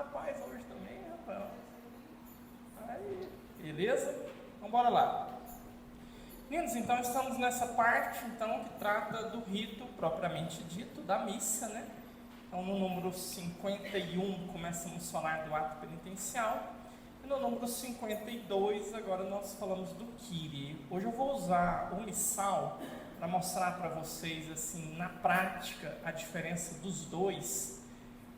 rapaz hoje também, rapaz. Aí, beleza? Então bora lá. Meninos, então estamos nessa parte então, que trata do rito propriamente dito, da missa, né? Então no número 51 começamos a falar do ato penitencial. E no número 52 agora nós falamos do Kyrie. Hoje eu vou usar o missal para mostrar para vocês assim, na prática, a diferença dos dois.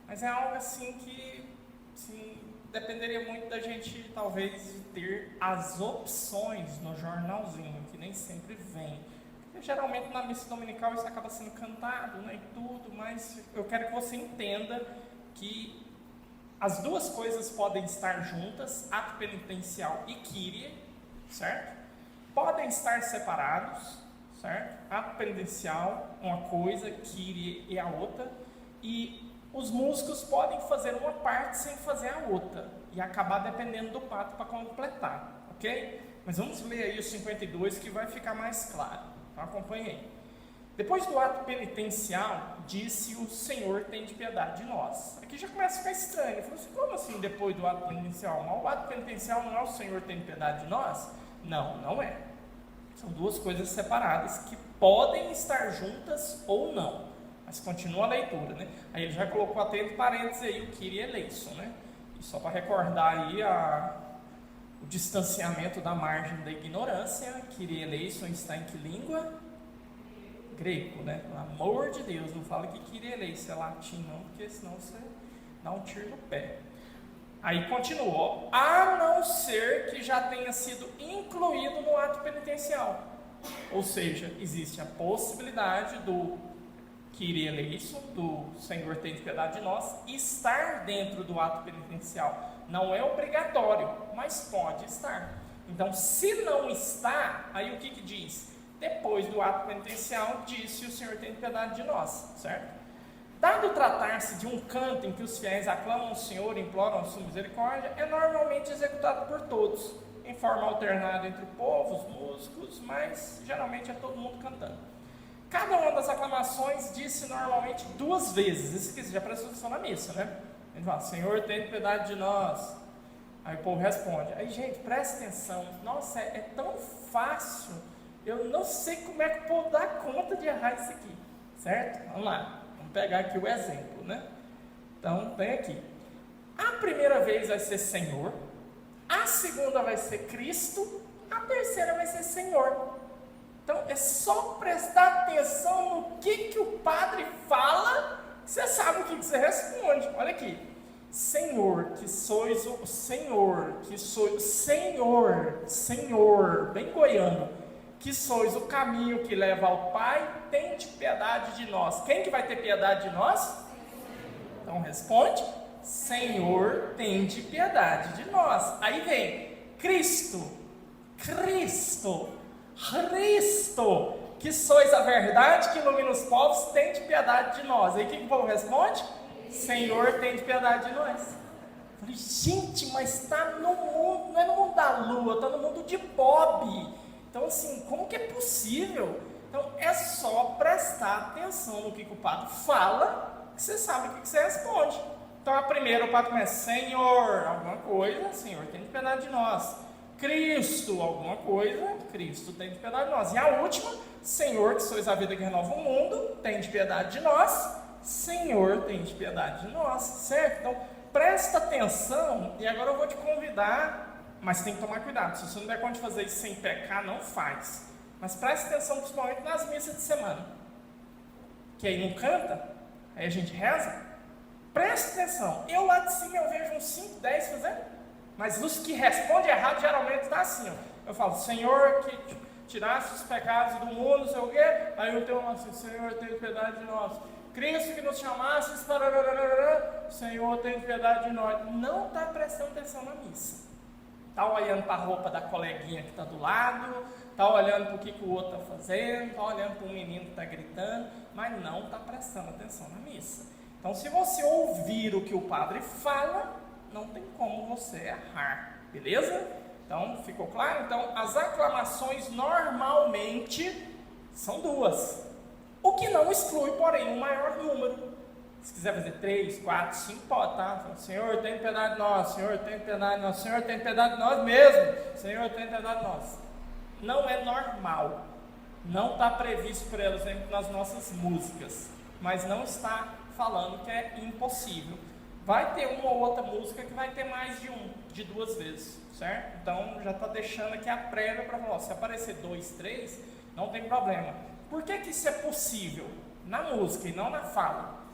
Mas é algo assim que assim, dependeria muito da gente talvez ter as opções no jornalzinho, que nem sempre vem. Porque geralmente na missa dominical isso acaba sendo cantado, né, e tudo, mas eu quero que você entenda que as duas coisas podem estar juntas, ato penitencial e Kyrie, certo? Podem estar separados, certo? Ato penitencial, uma coisa, Kyrie é a outra, e os músicos podem fazer uma parte sem fazer a outra, e acabar dependendo do pato para completar, ok? Mas vamos ler aí o 52 que vai ficar mais claro, então acompanhe aí. Depois do ato penitencial, disse o Senhor, tende piedade de nós. Aqui já começa a ficar estranho. Falou assim, como assim depois do ato penitencial? Mas o ato penitencial não é o Senhor, tende piedade de nós? Não, não é. São duas coisas separadas que podem estar juntas ou não. Mas continua a leitura, né? Aí ele já colocou até entre parênteses aí o Kyrie eleison, né? E só para recordar aí o distanciamento da margem da ignorância, Kyrie eleison está em que língua? Grego, né? Pelo amor de Deus, não fala que Kyrie eleison é latim não, porque senão você dá um tiro no pé. Aí continuou, a não ser que já tenha sido incluído no ato penitencial. Ou seja, existe a possibilidade do Kyrie eleison, do Senhor tem piedade de nós, estar dentro do ato penitencial. Não é obrigatório, mas pode estar. Então, se não está, aí o que diz? Depois do ato penitencial, disse o Senhor tem piedade de nós, certo? Dado tratar-se de um canto em que os fiéis aclamam o Senhor e imploram a sua misericórdia, é normalmente executado por todos, em forma alternada entre o povo, os músicos, mas geralmente é todo mundo cantando. Cada uma das aclamações disse normalmente 2 vezes, isso aqui já prestou atenção na missa, né? Ele fala, Senhor tem piedade de nós. Aí o povo responde, aí gente, presta atenção, nossa, é tão fácil, eu não sei como é que o povo dá conta de errar isso aqui, certo? Vamos lá, vamos pegar aqui o exemplo, né? Então, vem aqui. A primeira vez vai ser Senhor, a segunda vai ser Cristo, a terceira vai ser Senhor. Então, é só prestar atenção no que o padre fala, você sabe o que você responde. Olha aqui. Senhor, que sois o Senhor, que sois Senhor, bem goiano, que sois o caminho que leva ao Pai, tende piedade de nós. Quem que vai ter piedade de nós? Então responde, Senhor, tende piedade de nós. Aí vem, Cristo, que sois a verdade que ilumina os povos, tende piedade de nós. Aí o que o povo responde? Senhor, tende piedade de nós. Eu falei, gente, mas está no mundo, não é no mundo da lua, está no mundo de Bob. Então, assim, como que é possível? Então, é só prestar atenção no que o padre fala, que você sabe o que você responde. Então, a primeira, o padre começa, Senhor, alguma coisa, Senhor, tem piedade de nós. Cristo, alguma coisa, Cristo tem piedade de nós. E a última, Senhor, que sois a vida que renova o mundo, tem piedade de nós. Senhor, tem piedade de nós, certo? Então, presta atenção, e agora eu vou te convidar, mas tem que tomar cuidado, se você não der conta de fazer isso sem pecar, não faz. Mas presta atenção principalmente nas missas de semana, que aí não canta, aí a gente reza, presta atenção, eu lá de cima eu vejo uns 5, 10 fazendo, mas os que respondem errado geralmente está assim, ó. Eu falo, Senhor, que tirasse os pecados do mundo, não sei o quê, aí eu tenho assim, Senhor, tem piedade de nós. Cristo que nos chamasse, Senhor, tem piedade de nós. Não está prestando atenção na missa. Está olhando para a roupa da coleguinha que está do lado, está olhando para o que o outro está fazendo, está olhando para o menino que está gritando, mas não está prestando atenção na missa. Então, se você ouvir o que o padre fala, não tem como você errar, beleza? Então, ficou claro? Então, as aclamações normalmente são 2. O que não exclui, porém, um maior número, Se quiser fazer 3, 4, 5, pode, tá? Senhor, tem piedade de nós, Senhor, tem piedade de nós, Senhor, tem piedade de nós mesmo, Senhor, tem piedade de nós. Não é normal, não está previsto, por exemplo, nas nossas músicas, mas não está falando que é impossível. Vai ter uma ou outra música que vai ter mais de 2 vezes, certo? Então já está deixando aqui a prévia para falar, se aparecer 2, 3, não tem problema. Por que isso é possível? Na música e não na fala.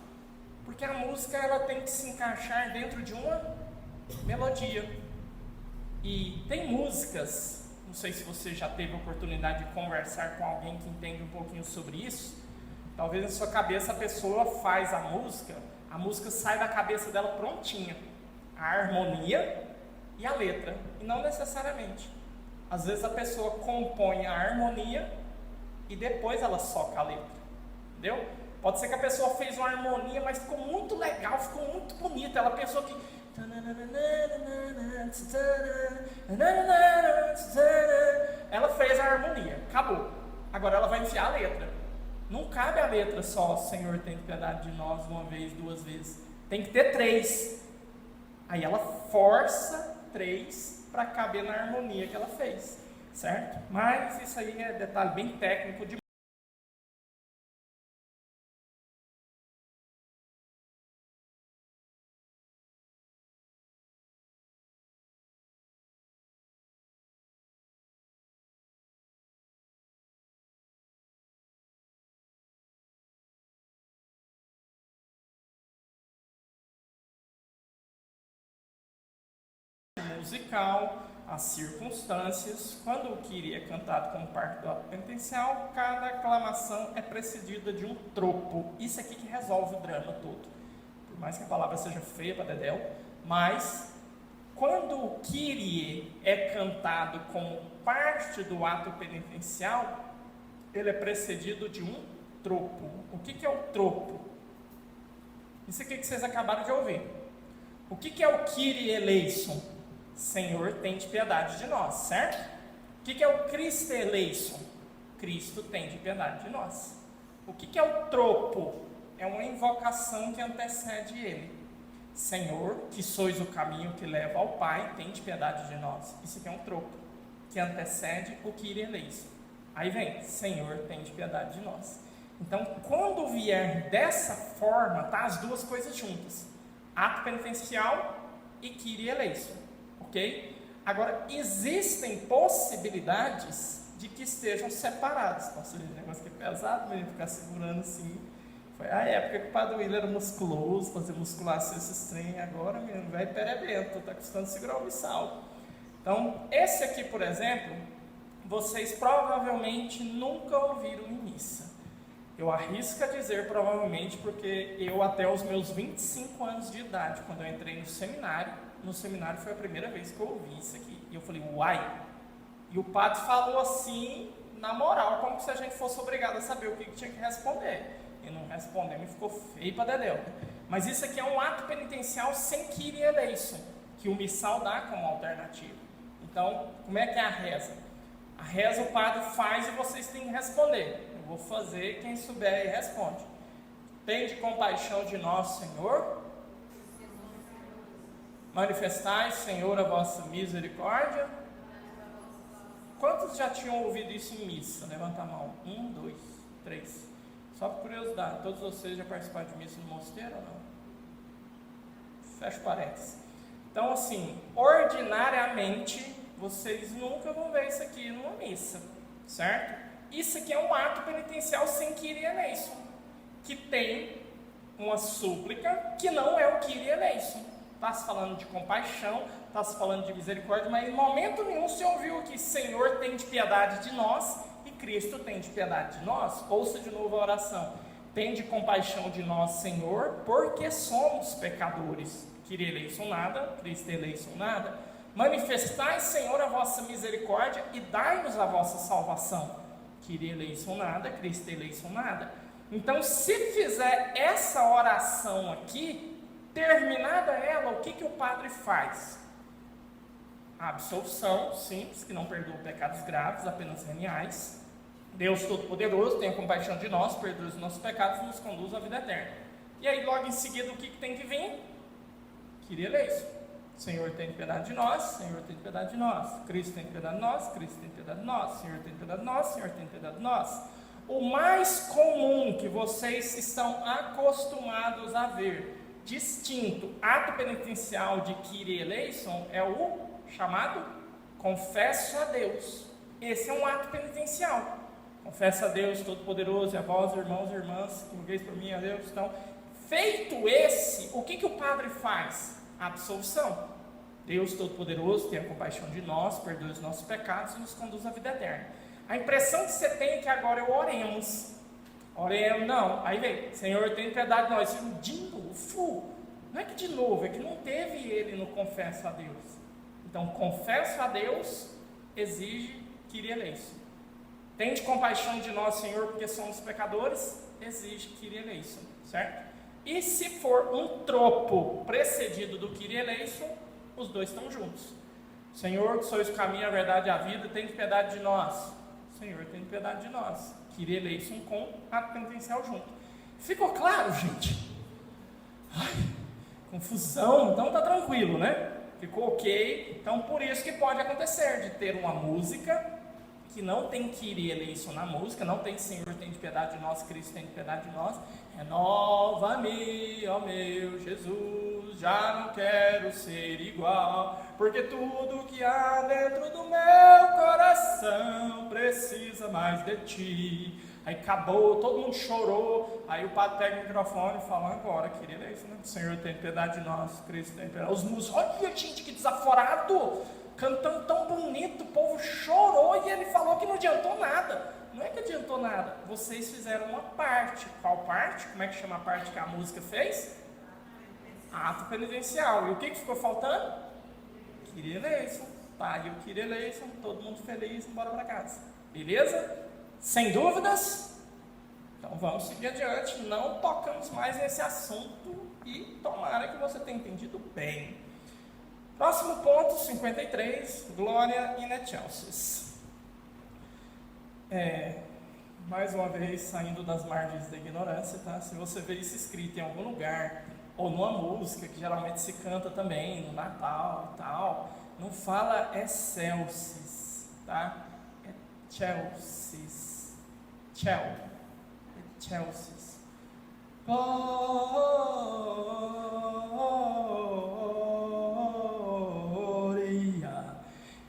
Porque a música ela tem que se encaixar dentro de uma melodia. E tem músicas, não sei se você já teve a oportunidade de conversar com alguém que entende um pouquinho sobre isso. Talvez na sua cabeça a pessoa faz a música sai da cabeça dela prontinha. A harmonia e a letra. E não necessariamente. Às vezes a pessoa compõe a harmonia e depois ela soca a letra. Entendeu? Pode ser que a pessoa fez uma harmonia, mas ficou muito legal, ficou muito bonita. Ela pensou que... Ela fez a harmonia, acabou. Agora ela vai enfiar a letra. Não cabe a letra só, Senhor, tem piedade de nós, 1 vez, 2 vezes. Tem que ter 3. Aí ela força 3 para caber na harmonia que ela fez, certo? Mas isso aí é detalhe bem técnico de musical, as circunstâncias. Quando o Kyrie é cantado como parte do ato penitencial, cada aclamação é precedida de um tropo. Isso aqui que resolve o drama todo. Por mais que a palavra seja feia para Dedéu, mas quando o Kyrie é cantado como parte do ato penitencial, ele é precedido de um tropo. O que é o tropo? Isso aqui que vocês acabaram de ouvir. O que é o Kyrie eleison? Senhor, tende piedade de nós, certo? O que é o Christe eleison? Cristo tende piedade de nós. O que é o tropo? É uma invocação que antecede ele. Senhor, que sois o caminho que leva ao Pai, tende piedade de nós. Isso aqui é um tropo, que antecede o Kyrie eleison. Aí vem, Senhor, tende piedade de nós. Então, quando vier dessa forma, tá as duas coisas juntas. Ato penitencial e Kyrie eleison. Ok? Agora, existem possibilidades de que estejam separados. Nossa, esse negócio aqui é pesado mesmo, ficar segurando assim. Foi a época que o Padre William era musculoso, fazer musculação esses trem. Agora, mesmo, vai perebento, está custando segurar o missal. Então, esse aqui, por exemplo, vocês provavelmente nunca ouviram em missa. Eu arrisco a dizer provavelmente, porque eu até os meus 25 anos de idade, quando eu entrei no seminário foi a primeira vez que eu ouvi isso aqui. E eu falei, uai! E o padre falou assim, na moral, como se a gente fosse obrigado a saber o que tinha que responder. E não respondeu, me ficou feio para Dedéu. Mas isso aqui é um ato penitencial sem Kyrie eleison, que o missal dá como alternativa. Então, como é que é a reza? A reza o padre faz e vocês têm que responder. Eu vou fazer, quem souber aí responde. Tende compaixão de nós, Senhor. Manifestai, Senhor, a vossa misericórdia. Quantos já tinham ouvido isso em missa? Levanta a mão. 1, 2, 3. Só por curiosidade, todos vocês já participaram de missa no mosteiro ou não? Fecha parênteses. Então, assim, ordinariamente, vocês nunca vão ver isso aqui numa missa, certo? Isso aqui é um ato penitencial sem Kyrie eleison, que tem uma súplica que não é o Kyrie eleison. Está se falando de compaixão, está se falando de misericórdia, mas em momento nenhum se ouviu aqui, Senhor, tende piedade de nós e Cristo tende piedade de nós. Ouça de novo a oração. Tende compaixão de nós, Senhor, porque somos pecadores. Kyrie eleison nada, Cristo eleison nada. Manifestai, Senhor, a vossa misericórdia e dai-nos a vossa salvação. Kyrie eleison nada, Cristo eleison nada. Então, se fizer essa oração aqui, terminada ela, o que o padre faz? A absolução simples, que não perdoa pecados graves, apenas veniais. Deus Todo-Poderoso, tenha compaixão de nós, perdoe os nossos pecados e nos conduz à vida eterna. E aí logo em seguida o que tem que vir? Kyrie eleison. Senhor, tem piedade de nós, Senhor, tem piedade de nós. Cristo tem piedade de nós, Cristo tem piedade de nós. Senhor, tem piedade de nós, Senhor, tem piedade de nós. O mais comum que vocês estão acostumados a ver, distinto, ato penitencial de Kyrie eleison, é o chamado confesso a Deus. Esse é um ato penitencial. Confesso a Deus Todo-Poderoso, e a vós, irmãos e irmãs, que rogueis por mim, a Deus. Então, feito esse, o que o padre faz? Absolvição. Deus Todo-Poderoso, tenha compaixão de nós, perdoe os nossos pecados e nos conduz à vida eterna. A impressão que você tem é que agora eu oremos. Oremos, não. Aí vem, Senhor, tem piedade de nós. De novo. Não é que de novo, é que não teve ele no confesso a Deus. Então, confesso a Deus exige Kyrie eleison. Tende compaixão de nós, Senhor, porque somos pecadores, exige Kyrie eleison, certo? E se for um tropo precedido do Kyrie eleison, os dois estão juntos. Senhor, que sois o caminho, a verdade e a vida, tende piedade de nós. Senhor, tende piedade de nós. Kyrie eleison com ato penitencial junto. Ficou claro, gente? Ai, confusão, então tá tranquilo, né? Ficou ok? Então por isso que pode acontecer de ter uma música que não tem Kyrie eleison na música, não tem Senhor, tem de piedade de nós, Cristo tem de piedade de nós. Renova-me, ó meu Jesus, já não quero ser igual, porque tudo que há dentro do meu coração precisa mais de ti. Aí acabou, todo mundo chorou, aí o padre pega o microfone e fala agora, Kyrie eleison, né? Senhor, tem piedade de nós, Cristo tem piedade. Os músicos, olha gente, que desaforado, cantando tão bonito, o povo chorou e ele falou que não adiantou nada. Não é que adiantou nada, vocês fizeram uma parte. Qual parte? Como é que chama a parte que a música fez? Ato penitencial. E o que ficou faltando? Kyrie eleison. Tá, e o Kyrie eleison, todo mundo feliz, embora para casa. Beleza? Sem dúvidas? Então vamos seguir adiante. Não tocamos mais nesse assunto e tomara que você tenha entendido bem. Próximo ponto, 53, Gloria in excelsis. Mais uma vez, saindo das margens da ignorância, tá? Se você vê isso escrito em algum lugar, ou numa música, que geralmente se canta também, no Natal e tal, não fala excelsis, tá? É excelsis. Excelsis.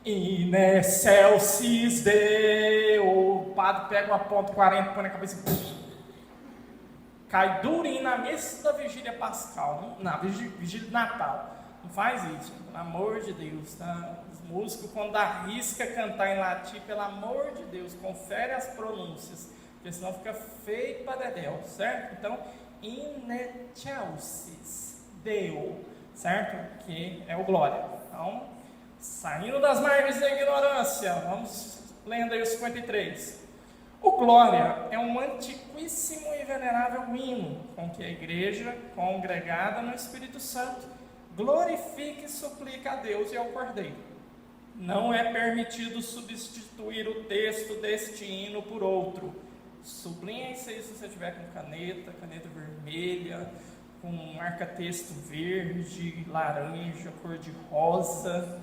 In excelsis Deo. O padre pega uma ponta 40, põe na cabeça e cai durinho na missa da vigília pascal, na vigília de Natal. Não faz isso, pelo amor de Deus, tá? Os músicos, quando arrisca cantar em latim, pelo amor de Deus, confere as pronúncias, porque senão fica feio para dedéu, certo? Então, in excelsis Deo, certo? Que é o glória. Então, saindo das margens da ignorância, vamos lendo aí o 53. O Glória é um antiquíssimo e venerável hino com que a igreja, congregada no Espírito Santo, glorifica e suplica a Deus e ao Cordeiro. Não é permitido substituir o texto deste hino por outro. Sublinhe isso aí se você tiver com caneta vermelha, com marca-texto verde, laranja, cor de rosa.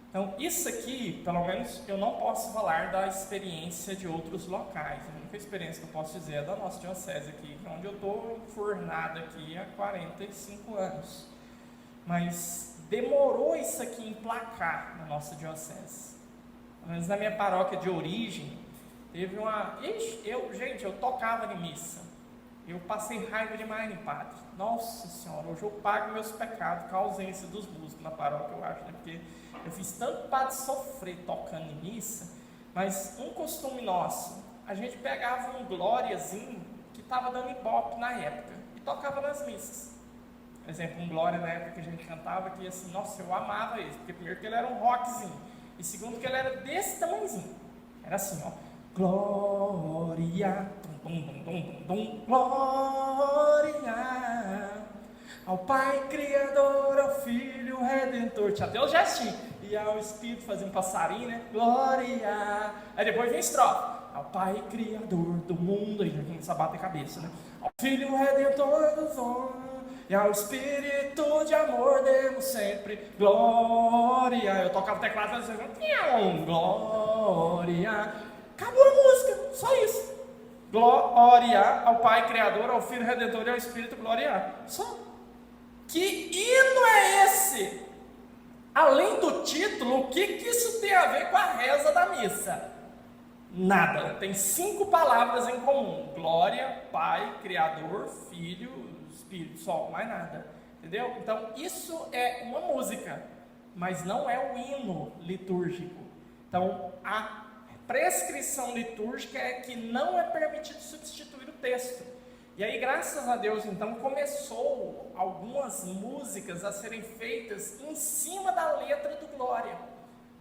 Então, isso aqui, pelo menos, eu não posso falar da experiência de outros locais. A única experiência que eu posso dizer é da nossa diocese aqui, onde eu estou formado aqui há 45 anos. Mas demorou isso aqui emplacar na nossa diocese. Pelo menos na minha paróquia de origem, teve uma... eu tocava em missa. Eu passei raiva demais em padre. Nossa Senhora, hoje eu pago meus pecados com a ausência dos músicos na paróquia, eu acho, né? Porque eu fiz tanto padre sofrer tocando em missa, mas um costume nosso, a gente pegava um glóriazinho que estava dando ibope na época e tocava nas missas. Por exemplo, um glória na época que a gente cantava, que assim, nossa, eu amava ele, porque primeiro que ele era um rockzinho, e segundo que ele era desse tamanhozinho. Era assim, ó, glória, glória ao Pai Criador, ao Filho Redentor. Tinha até o gestinho. E ao Espírito fazendo um passarinho, né? Glória. Aí depois vem estrofe. ao Pai Criador do mundo, e já começa a bater cabeça, né? Ao Filho Redentor dos homens, e ao Espírito de amor demos sempre glória. Eu tocava teclado e fazia glória. Acabou a música, só isso. Glória ao Pai Criador, ao Filho Redentor e ao Espírito glória. Só. Que hino é esse? Além do título, o que isso tem a ver com a reza da missa? Nada. Tem 5 palavras em comum: glória, Pai, Criador, Filho, Espírito, só, mais nada. Entendeu? Então, isso é uma música, mas não é o hino litúrgico. Então, a prescrição litúrgica é que não é permitido substituir o texto. E aí, graças a Deus, então, começou algumas músicas a serem feitas em cima da letra do Glória.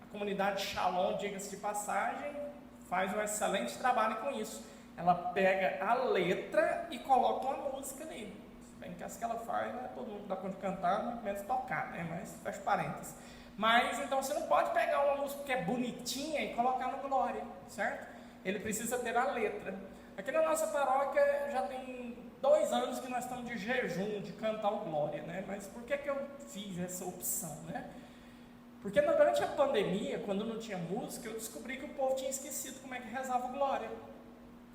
A comunidade Shalom, diga-se de passagem, faz um excelente trabalho com isso. Ela pega a letra e coloca uma música nele. Bem que as que ela faz, né, todo mundo dá conta de cantar, muito menos tocar, né? Mas fecha parênteses. Mas, então, você não pode pegar uma música que é bonitinha e colocar no Glória, certo? Ele precisa ter a letra. Aqui na nossa paróquia já tem 2 anos que nós estamos de jejum, de cantar o Glória, né? Mas por que eu fiz essa opção, né? Porque durante a pandemia, quando não tinha música, eu descobri que o povo tinha esquecido como é que rezava o Glória.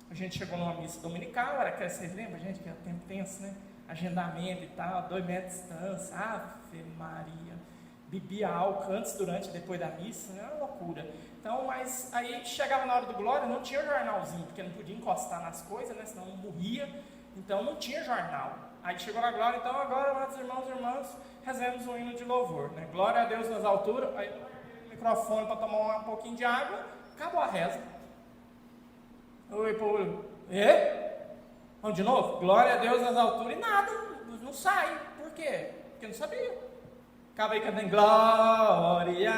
A gente chegou numa missa dominical, era que vocês lembram, gente, que é tempo tenso, né? Agendamento e tal, 2 metros de distância, Ave Maria. Bebia álcool antes, durante e depois da missa, né? Era uma loucura. Então, mas aí chegava na hora do Glória, não tinha jornalzinho, porque não podia encostar nas coisas, né? Senão morria. Então não tinha jornal. Aí chegou na Glória, então agora, meus irmãos e irmãs, rezemos um hino de louvor, né? Glória a Deus nas alturas. Aí o microfone para tomar um pouquinho de água, acabou a reza. Oi, povo. Vamos de novo? Glória a Deus nas alturas e nada, não sai. Por quê? Porque não sabia. Acabei cantando glória,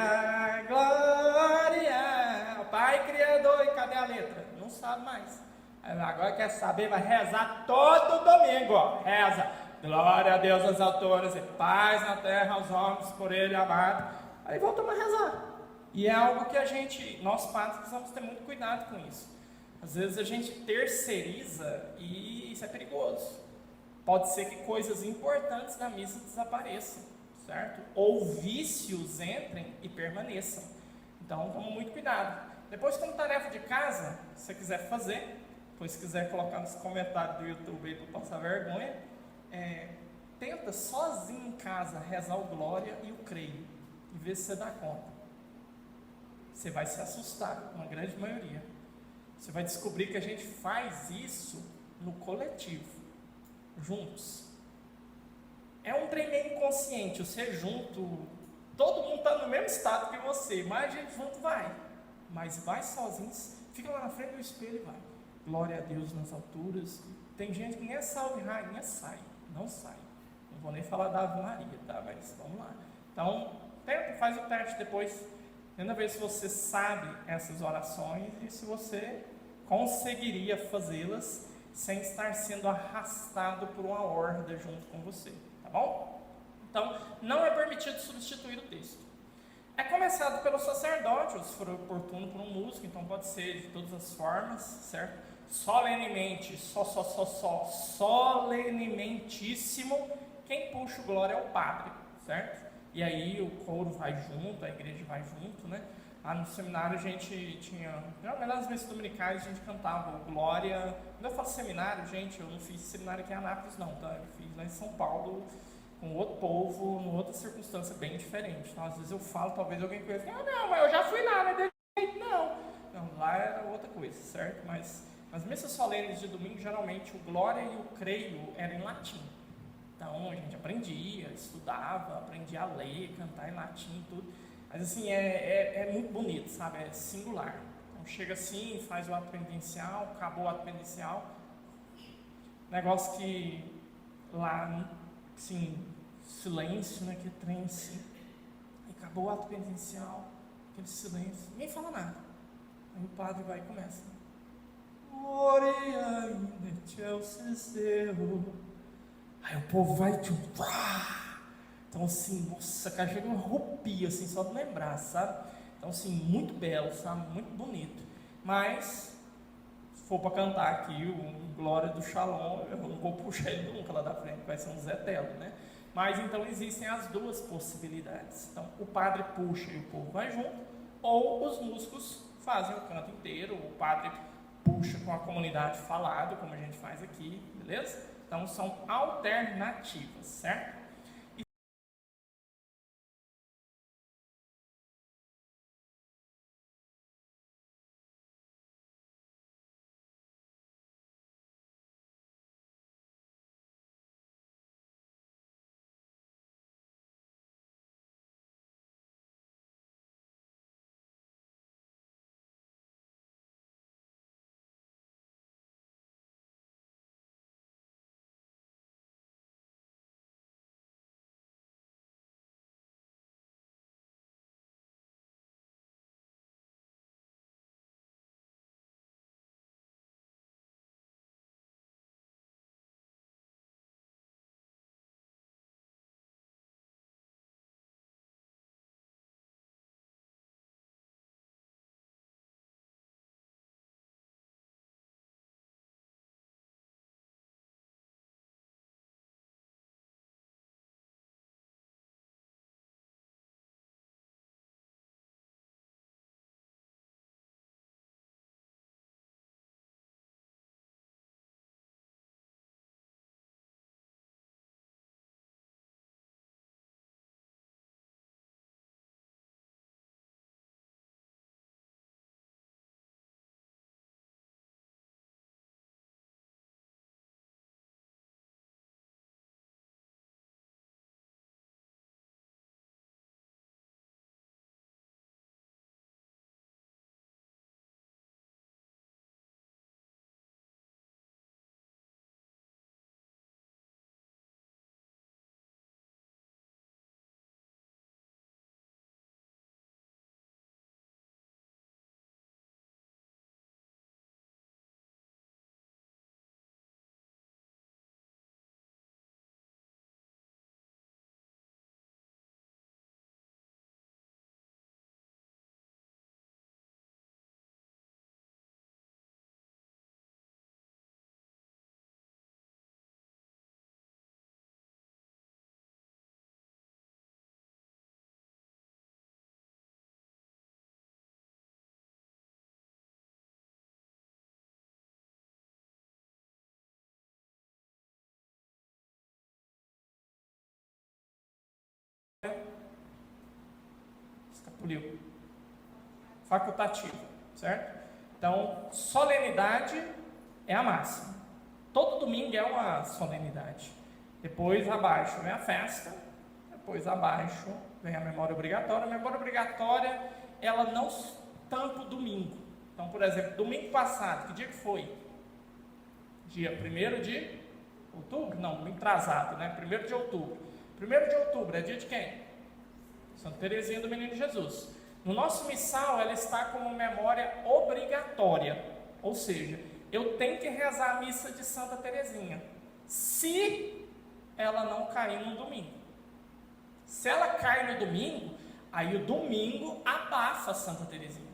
glória ao Pai Criador. E cadê a letra? Não sabe mais. Agora quer saber, vai rezar todo domingo, ó. Reza, glória a Deus nas alturas e paz na terra aos homens por Ele amado. Aí voltamos a rezar. E é algo que nós padres precisamos ter muito cuidado com isso. Às vezes a gente terceiriza e isso é perigoso. Pode ser que coisas importantes da missa desapareçam, certo? Ou vícios entrem e permaneçam. Então, tome muito cuidado. Depois, como tarefa de casa, se você quiser fazer, depois se quiser colocar nos comentários do YouTube aí para passar vergonha, tenta sozinho em casa rezar o Glória e o Creio e ver se você dá conta. Você vai se assustar, uma grande maioria. Você vai descobrir que a gente faz isso no coletivo, juntos. É um trem meio inconsciente, você junto, todo mundo está no mesmo estado que você, mas a gente junto vai. Mas vai sozinho, fica lá na frente do espelho e vai. Glória a Deus nas alturas. Tem gente que nem a salve rainha sai, não sai. Não vou nem falar da Ave Maria, tá? Mas vamos lá. Então, tenta, faz o teste depois. Tenta ver se você sabe essas orações e se você conseguiria fazê-las sem estar sendo arrastado por uma horda junto com você, tá bom? Então, não é permitido substituir o texto. É começado pelo sacerdote, ou se for oportuno por um músico, então pode ser de todas as formas, certo? Solenemente, solenementíssimo, quem puxa o Glória é o padre, certo? E aí o coro vai junto, a igreja vai junto, né? Lá no seminário a gente tinha, nas missas dominicais a gente cantava o Glória. Quando eu falo seminário, gente, eu não fiz seminário aqui em Anápolis não, tá? Eu fiz lá em São Paulo, com outro povo, numa outra circunstância bem diferente. Então às vezes eu falo, talvez alguém conheça, não, mas eu já fui lá, não é desse jeito não. Não, lá era outra coisa, certo? Mas nas missas solenes de domingo, geralmente o Glória e o Creio eram em latim. Então a gente aprendia, estudava, aprendia a ler, cantar em latim, tudo. Mas assim, é muito bonito, sabe? É singular. Então chega assim, faz o ato penitencial, acabou o ato penitencial. Negócio que lá, assim, silêncio, né? Que trem assim. Acabou o ato penitencial, aquele silêncio, ninguém fala nada. Aí o padre vai e começa. Gloria in excelsis Deo. Aí o povo vai tipo. Então assim, nossa, cara, chega uma arrepio, assim, só de lembrar, sabe? Então assim, muito belo, sabe? Muito bonito. Mas for para cantar aqui o Glória do Shalom, eu não vou puxar ele nunca lá da frente, vai ser um Zé Telo, né? Mas então existem as duas possibilidades. Então o padre puxa e o povo vai junto, ou os músicos fazem o canto inteiro, o padre puxa com a comunidade falado, como a gente faz aqui, beleza? Então são alternativas, certo? Escapuliu. Facultativa, certo? Então, solenidade é a máxima. Todo domingo é uma solenidade. Depois abaixo vem a festa, depois abaixo vem a memória obrigatória. A memória obrigatória, ela não tampa o domingo. Então, por exemplo, domingo passado, que dia que foi? Dia 1º de outubro? Não, domingo atrasado, né? 1º de outubro. 1º de outubro é dia de quem? Santa Teresinha do Menino Jesus. No nosso missal, ela está como memória obrigatória. Ou seja, eu tenho que rezar a missa de Santa Teresinha, se ela não cair no domingo. Se ela cai no domingo, aí o domingo abafa Santa Teresinha.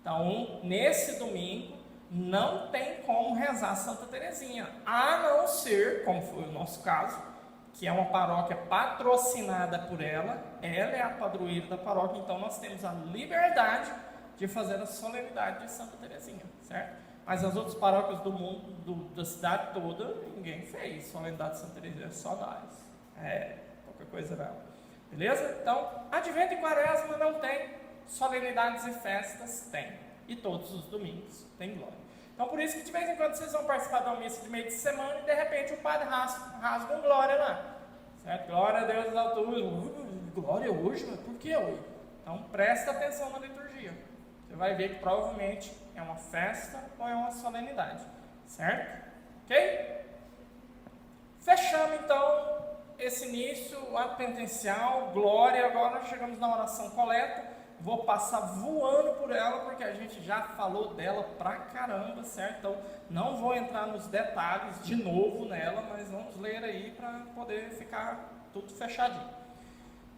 Então, nesse domingo, não tem como rezar Santa Teresinha, a não ser, como foi o nosso caso, que é uma paróquia patrocinada por ela é a padroeira da paróquia, então nós temos a liberdade de fazer a solenidade de Santa Teresinha, certo? Mas as outras paróquias do mundo, da cidade toda, ninguém fez solenidade de Santa Teresinha, só nós. Qualquer coisa não. Beleza? Então, Advento e Quaresma não tem, solenidades e festas tem. E todos os domingos tem glória. Então, por isso que de vez em quando vocês vão participar de uma missa de meio de semana e de repente o padre rasga um glória lá. Certo? Glória a Deus nas alturas. Glória hoje? Mas por que hoje? Então, presta atenção na liturgia. Você vai ver que provavelmente é uma festa ou é uma solenidade. Certo? Ok? Fechamos então esse início, o ato penitencial, glória. Agora chegamos na oração coleta. Vou passar voando por ela, porque a gente já falou dela pra caramba, certo? Então, não vou entrar nos detalhes de novo nela, mas vamos ler aí para poder ficar tudo fechadinho.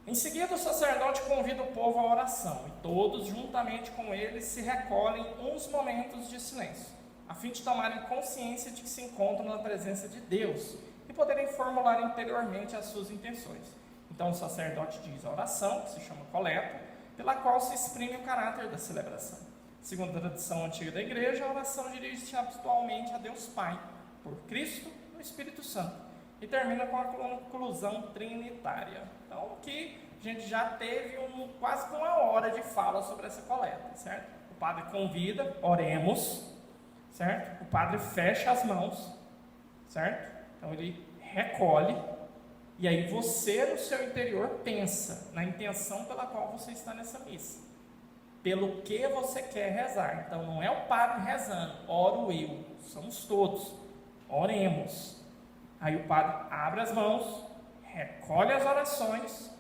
Em seguida, o sacerdote convida o povo à oração, e todos, juntamente com ele, se recolhem uns momentos de silêncio. a fim de tomarem consciência de que se encontram na presença de Deus e poderem formular interiormente as suas intenções. Então o sacerdote diz a oração, que se chama coleta, pela qual se exprime o caráter da celebração. Segundo a tradição antiga da igreja, a oração dirige-se habitualmente a Deus Pai, por Cristo e o Espírito Santo, e termina com a conclusão trinitária. Então aqui a gente já teve quase uma hora de fala sobre essa coleta, certo? O padre convida, oremos, certo? O padre fecha as mãos, certo? Então ele recolhe, e aí você no seu interior pensa na intenção pela qual você está nessa missa, pelo que você quer rezar. Então não é o padre rezando, oro eu, somos todos, oremos. Aí o padre abre as mãos, recolhe as orações,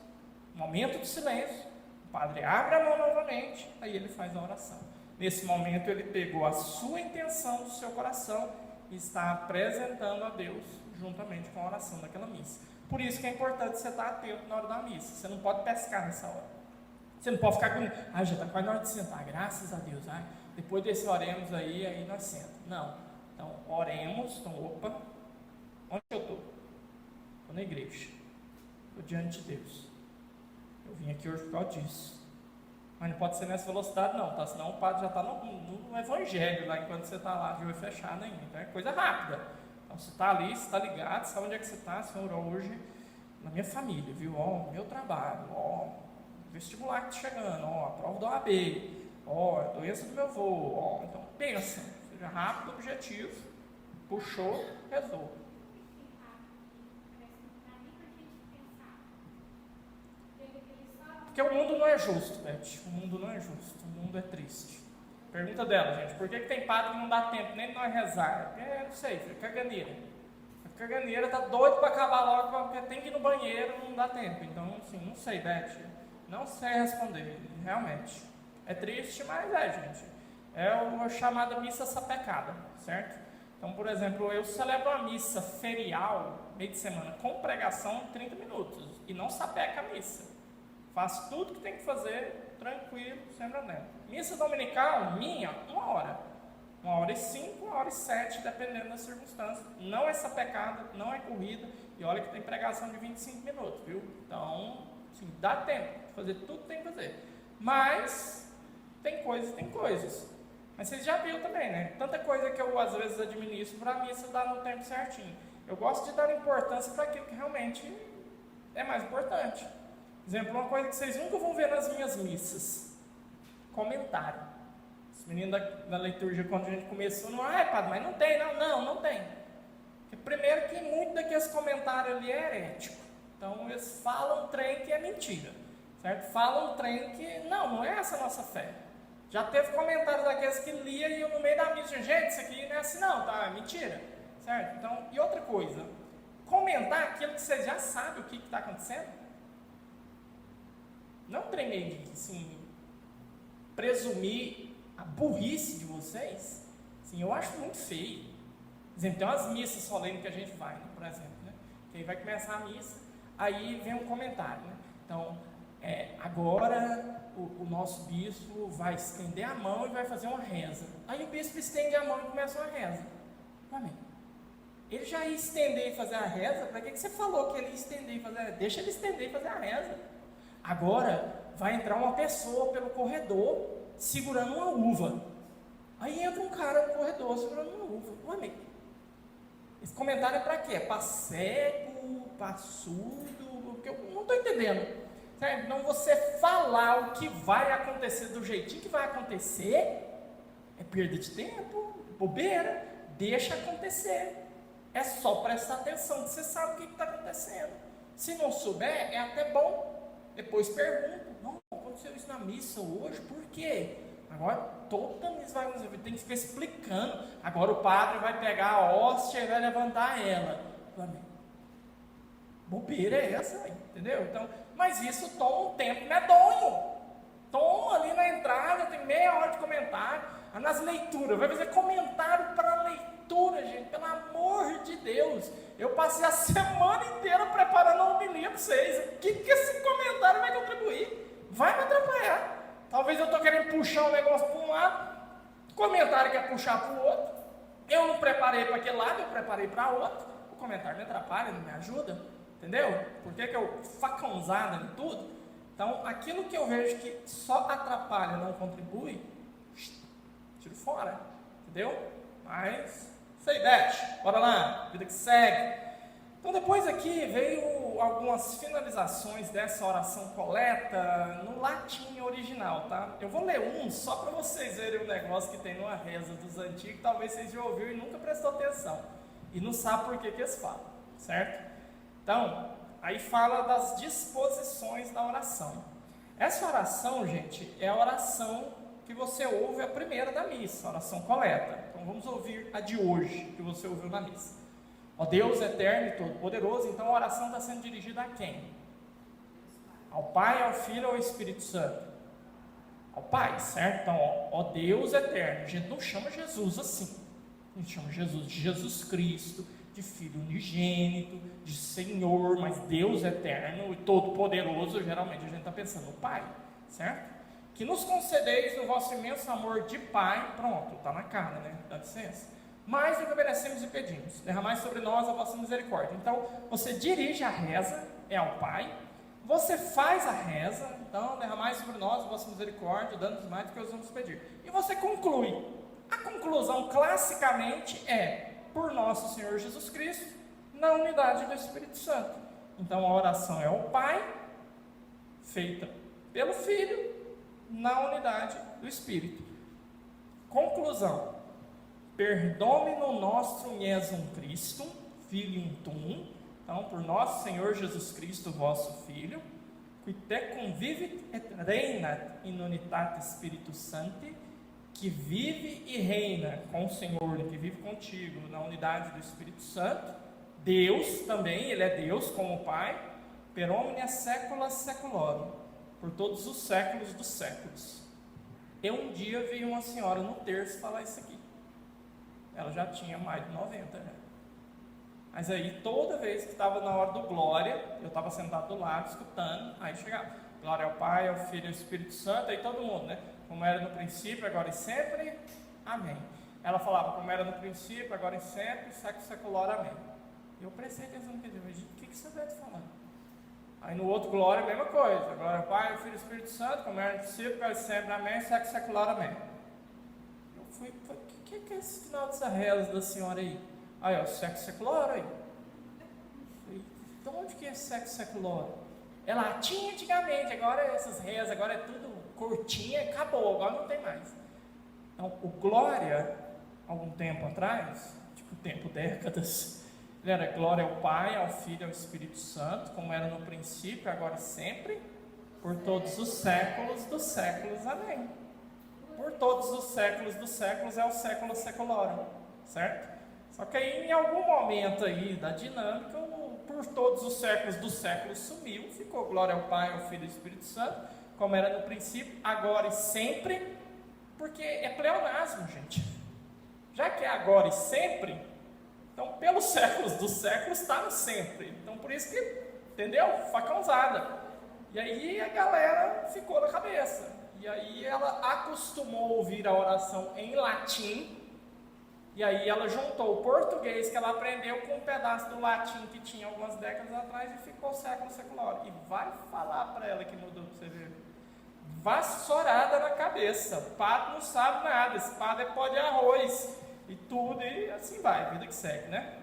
momento de silêncio, o padre abre a mão novamente, aí ele faz a oração. Nesse momento ele pegou a sua intenção do seu coração e está apresentando a Deus juntamente com a oração daquela missa. Por isso que é importante você estar atento na hora da missa. Você não pode pescar nessa hora. Você não pode ficar com... já está quase na hora de sentar, graças a Deus. Depois desse oremos aí nós sentamos. Não. Então, oremos. Então, opa, onde eu estou? Estou na igreja. Estou diante de Deus. Eu vim aqui hoje por causa disso. Mas não pode ser nessa velocidade não, tá? Senão o padre já está no evangelho lá, enquanto você está lá de olho fechado ainda. Então é coisa rápida. Então você está ali, você está ligado, sabe onde é que você está? Senhor, hoje na minha família, viu? Meu trabalho, vestibular que está chegando, a prova do OAB, a doença do meu avô, então pensa, seja rápido, objetivo, puxou, rezou. Porque o mundo não é justo, Beth. O mundo não é justo. O mundo é triste. Pergunta dela, gente. Por que tem padre que não dá tempo nem de nós rezar? Não sei, foi caganeira. A caganeira tá doido para acabar logo, porque tem que ir no banheiro, não dá tempo. Então, assim, não sei, Beth. Não sei responder, realmente. É triste, mas gente. É a chamada missa sapecada, certo? Então, por exemplo, eu celebro a missa ferial, meio de semana, com pregação em 30 minutos. E não sapeca a missa. Faço tudo que tem que fazer, tranquilo, sem problema. Missa dominical, minha, 1 hora. 1h05, 1h07, dependendo das circunstâncias. Não é sapecada, não é corrida. E olha que tem pregação de 25 minutos, viu? Então, assim, dá tempo de fazer tudo que tem que fazer. Mas, tem coisas. Mas vocês já viram também, né? Tanta coisa que eu, às vezes, administro para a missa dar no tempo certinho. Eu gosto de dar importância para aquilo que realmente é mais importante. Exemplo, uma coisa que vocês nunca vão ver nas minhas missas: comentário. Os meninos da liturgia, quando a gente começou, não, padre, mas não tem, não tem. Porque primeiro que muito daqueles comentários ali é herético. Então eles falam um trem que é mentira, certo? Falam um trem que, não é essa a nossa fé. Já teve comentário daqueles que lia e eu no meio da missa, gente, isso aqui não é assim não, tá? É mentira, certo? Então, e outra coisa, comentar aquilo que vocês já sabem o que está acontecendo. Não tremer de, assim, presumir a burrice de vocês, assim, eu acho muito feio. Por exemplo, tem umas missas solenes que a gente vai, né, por exemplo, né? Que aí vai começar a missa, aí vem um comentário, né? Então, agora o nosso bispo vai estender a mão e vai fazer uma reza. Aí o bispo estende a mão e começa uma reza. Amém. Ele já ia estender e fazer a reza, para que você falou que ele ia estender e fazer a reza? Deixa ele estender e fazer a reza. Agora vai entrar uma pessoa pelo corredor segurando uma uva. Aí entra um cara no corredor segurando uma uva. Ué, esse comentário é para quê? É para cego, para surdo? Porque eu não estou entendendo. Certo? Então você falar o que vai acontecer do jeitinho que vai acontecer é perda de tempo, bobeira. Deixa acontecer. É só prestar atenção, que você sabe o que está acontecendo. Se não souber, é até bom. Depois pergunta, não, aconteceu isso na missa hoje, por quê? Agora toda missa vai acontecer, tem que ficar explicando. Agora o padre vai pegar a hóstia e vai levantar ela. Bobeira é essa, entendeu? Então, mas isso toma um tempo medonho. Toma ali na entrada, tem meia hora de comentário. Nas leituras, vai fazer comentário para leitura, gente, pelo amor de Deus. Eu passei a semana inteira preparando a homilia para vocês. O que esse comentário vai contribuir? Vai me atrapalhar. Talvez eu estou querendo puxar um negócio para um lado, o comentário quer puxar para o outro. Eu não preparei para aquele lado, eu preparei para outro. O comentário me atrapalha, não me ajuda, entendeu? Por que eu facãozada em tudo? Então, aquilo que eu vejo que só atrapalha, não contribui, tiro fora, entendeu? Mas, sei, Beth, bora lá, vida que segue. Então, depois aqui veio algumas finalizações dessa oração coleta no latim original, tá? Eu vou ler um só para vocês verem o negócio que tem numa reza dos antigos, talvez vocês já ouviram e nunca prestou atenção. E não sabe por que eles falam, certo? Então, aí fala das disposições da oração. Essa oração, gente, é a oração que você ouve a primeira da missa, a oração coleta. Então, vamos ouvir a de hoje, que você ouviu na missa. Ó Deus eterno e todo-poderoso, então a oração está sendo dirigida a quem? Ao Pai, ao Filho ou ao Espírito Santo? Ao Pai, certo? Então, ó Deus eterno, a gente não chama Jesus assim, a gente chama Jesus de Jesus Cristo, de Filho unigênito, de Senhor, mas Deus eterno e todo-poderoso, geralmente a gente está pensando no Pai, certo? Que nos concedeis no vosso imenso amor de Pai, pronto, está na cara, né? Dá licença. Mais do que obedecemos e pedimos, derramai sobre nós a vossa misericórdia. Então, você dirige a reza, é ao Pai, você faz a reza, então, derramai sobre nós a vossa misericórdia, dando-nos mais do que vamos pedir. E você conclui. A conclusão, classicamente, é por nosso Senhor Jesus Cristo, na unidade do Espírito Santo. Então, a oração é ao Pai, feita pelo Filho, na unidade do Espírito. Conclusão. Perdomino nostrum Iesum Christum, Filium Tuum, então, por nosso Senhor Jesus Cristo, vosso Filho, qui te convivit et reinat in unitate Spiritus Sancti, que vive e reina com o Senhor, que vive contigo na unidade do Espírito Santo, Deus também, Ele é Deus como o Pai, per omnia saecula saeculorum, por todos os séculos dos séculos. Eu um dia vi uma senhora no terço falar isso aqui. Ela já tinha mais de 90, né? Mas aí, toda vez que estava na hora do glória, eu estava sentado do lado, escutando, aí chegava, glória ao Pai, ao Filho e ao Espírito Santo, aí todo mundo, né? Como era no princípio, agora e sempre, amém. Ela falava, como era no princípio, agora e sempre, século secular, amém. Eu prestei atenção no que ele disse, o que você vai falar? Aí no outro glória, a mesma coisa, glória ao Pai, ao Filho e ao Espírito Santo, como era no princípio, agora e sempre, amém, século secular, amém. Eu fui, o que é esse final dessa reza da senhora aí? Aí, ó, sexo secular aí. Então, onde que é sexo secular? É latim antigamente, agora essas rezas, agora é tudo curtinha, acabou, agora não tem mais. Então, o glória, algum tempo atrás, tipo tempo, décadas, ele era glória ao Pai, ao Filho e ao Espírito Santo, como era no princípio, agora e sempre, por todos os séculos dos séculos, amém. Por todos os séculos dos séculos é o século secularum, certo? Só que aí em algum momento aí da dinâmica, por todos os séculos dos séculos sumiu, ficou glória ao Pai, ao Filho e ao Espírito Santo, como era no princípio, agora e sempre, porque é pleonasmo, gente. Já que é agora e sempre, então pelos séculos dos séculos está no sempre. Então por isso que, entendeu? Facãozada. E aí a galera ficou na cabeça. E aí ela acostumou a ouvir a oração em latim. E aí ela juntou o português que ela aprendeu com um pedaço do latim que tinha algumas décadas atrás e ficou século secular. E vai falar para ela que mudou, para você ver. Vassourada na cabeça. O padre não sabe nada. Esse padre é pó de arroz. E tudo, e assim vai, vida que segue, né?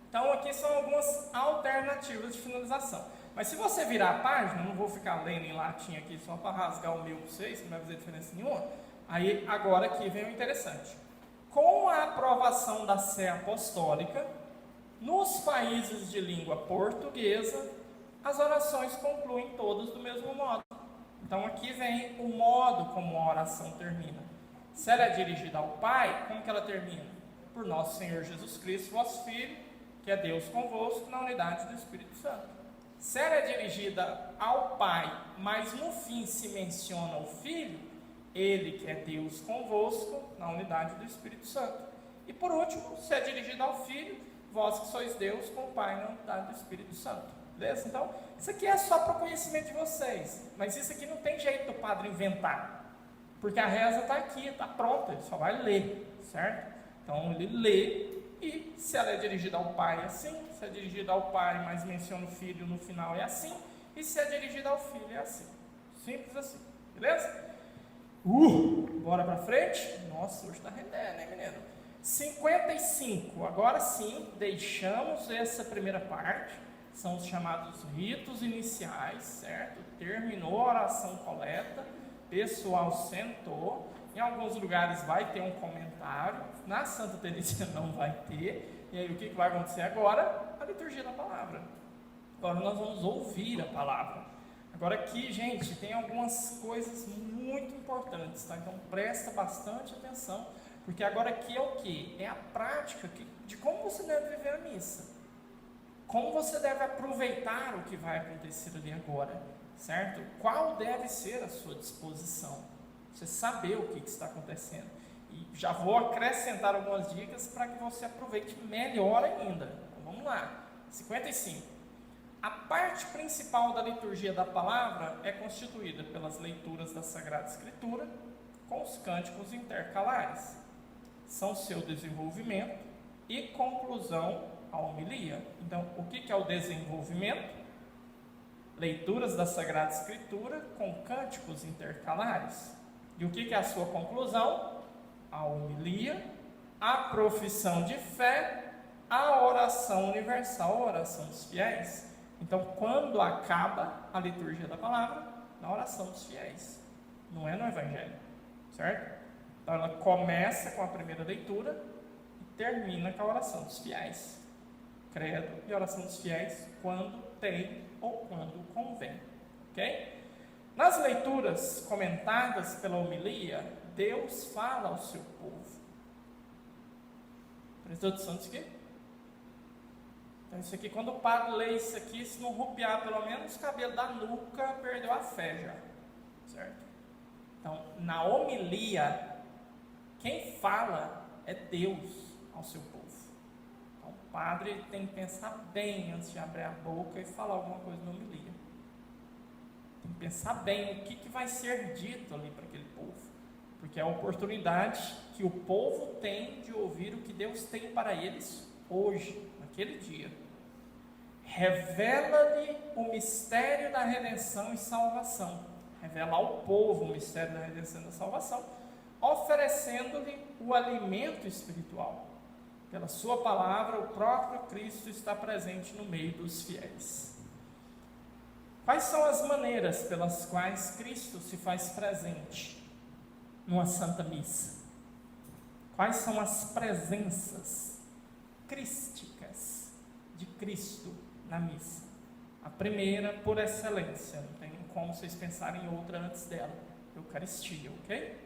Então aqui são algumas alternativas de finalização. Mas se você virar a página, não vou ficar lendo em latim aqui só para rasgar o meu para vocês, que não vai fazer diferença nenhuma. Aí agora aqui vem o interessante. Com a aprovação da Sé Apostólica, nos países de língua portuguesa, as orações concluem todas do mesmo modo. Então aqui vem o modo como a oração termina. Se ela é dirigida ao Pai, como que ela termina? Por nosso Senhor Jesus Cristo, vosso Filho, que é Deus convosco, na unidade do Espírito Santo. Se ela é dirigida ao Pai, mas no fim se menciona o Filho, Ele que é Deus convosco, na unidade do Espírito Santo. E por último, se é dirigida ao Filho, vós que sois Deus com o Pai, na unidade do Espírito Santo. Beleza? Então, isso aqui é só para o conhecimento de vocês. Mas isso aqui não tem jeito do padre inventar. Porque a reza está aqui, está pronta, ele só vai ler, certo? Então ele lê, e se ela é dirigida ao pai é assim, se é dirigida ao pai, mas menciona o filho no final é assim, e se é dirigida ao filho é assim. Simples assim, beleza? Bora pra frente? Nossa, hoje tá rendendo, né, menino? 55, agora sim, deixamos essa primeira parte, são os chamados ritos iniciais, certo? Terminou a oração coleta, pessoal sentou, em alguns lugares vai ter um comentário, na Santa Teresia não vai ter, e aí o que vai acontecer agora? A liturgia da palavra. Agora nós vamos ouvir a palavra. Agora aqui, gente, tem algumas coisas muito importantes, tá? Então presta bastante atenção, porque agora aqui é o que? É a prática de como você deve viver a missa. Como você deve aproveitar o que vai acontecer ali agora, certo? Qual deve ser a sua disposição? Você saber o que está acontecendo. E já vou acrescentar algumas dicas para que você aproveite melhor ainda. Então, vamos lá. 55. A parte principal da liturgia da palavra é constituída pelas leituras da Sagrada Escritura com os cânticos intercalares. São seu desenvolvimento e conclusão a homilia. Então, o que é o desenvolvimento? Leituras da Sagrada Escritura com cânticos intercalares. E o que é a sua conclusão? A homilia, a profissão de fé, a oração universal, a oração dos fiéis. Então, quando acaba a liturgia da palavra? Na oração dos fiéis, não é no Evangelho, certo? Então, ela começa com a primeira leitura e termina com a oração dos fiéis. Credo e oração dos fiéis, quando tem ou quando convém, ok? Nas leituras comentadas pela homilia, Deus fala ao seu povo. Prestou atenção nisso aqui? Então, isso aqui, quando o padre lê isso aqui, se não rupiar pelo menos os cabelos da nuca, perdeu a fé já, certo? Então, na homilia, quem fala é Deus ao seu povo. Então, o padre tem que pensar bem antes de abrir a boca e falar alguma coisa na homilia. Tem que pensar bem o que vai ser dito ali para aquele povo, porque é a oportunidade que o povo tem de ouvir o que Deus tem para eles hoje, naquele dia. Revela-lhe o mistério da redenção e salvação. Revela ao povo o mistério da redenção e da salvação, oferecendo-lhe o alimento espiritual. Pela sua palavra, o próprio Cristo está presente no meio dos fiéis. Quais são as maneiras pelas quais Cristo se faz presente numa Santa Missa? Quais são as presenças crísticas de Cristo na missa? A primeira, por excelência, não tem como vocês pensarem em outra antes dela, Eucaristia, ok?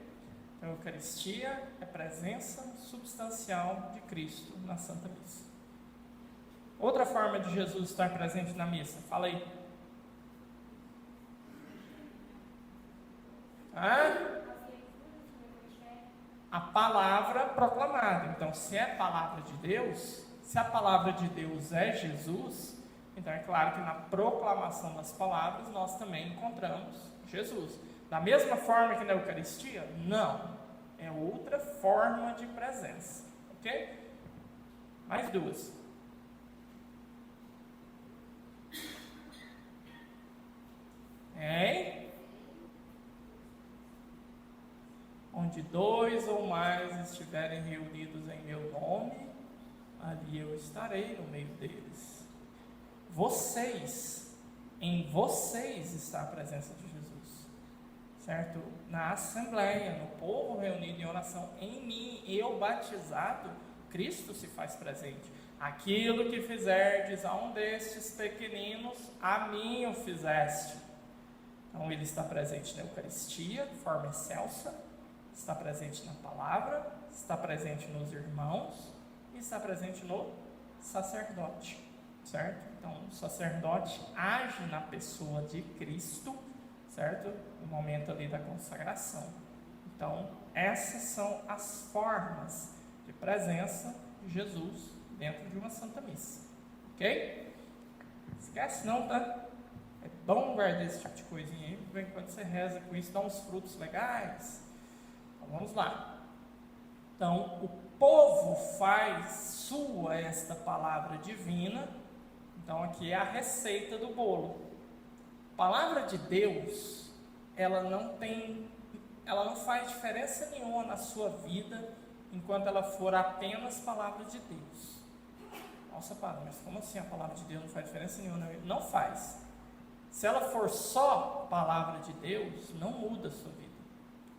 Então, a Eucaristia é a presença substancial de Cristo na Santa Missa. Outra forma de Jesus estar presente na missa, fala aí. A palavra proclamada. Então, se é palavra de Deus, se a palavra de Deus é Jesus, então é claro que na proclamação das palavras nós também encontramos Jesus. Da mesma forma que na Eucaristia? Não. É outra forma de presença. Ok? Mais duas. Onde dois ou mais estiverem reunidos em meu nome, ali eu estarei no meio deles. Em vocês está a presença de Jesus, certo? Na assembleia, no povo reunido em oração, em mim, eu batizado, Cristo se faz presente. Aquilo que fizerdes a um destes pequeninos, a mim o fizeste. Então ele está presente na Eucaristia, de forma excelsa, está presente na palavra, está presente nos irmãos e está presente no sacerdote, certo? Então, o sacerdote age na pessoa de Cristo, certo? No momento ali da consagração. Então, essas são as formas de presença de Jesus dentro de uma Santa Missa, ok? Esquece não, tá? É bom guardar esse tipo de coisinha aí, quando você reza com isso, dá uns frutos legais. Vamos lá. Então, o povo faz sua esta palavra divina. Então aqui é a receita do bolo. A palavra de Deus, ela não faz diferença nenhuma na sua vida enquanto ela for apenas palavra de Deus. Nossa, padre, mas como assim a palavra de Deus não faz diferença nenhuma? Não faz. Se ela for só palavra de Deus, não muda a sua vida.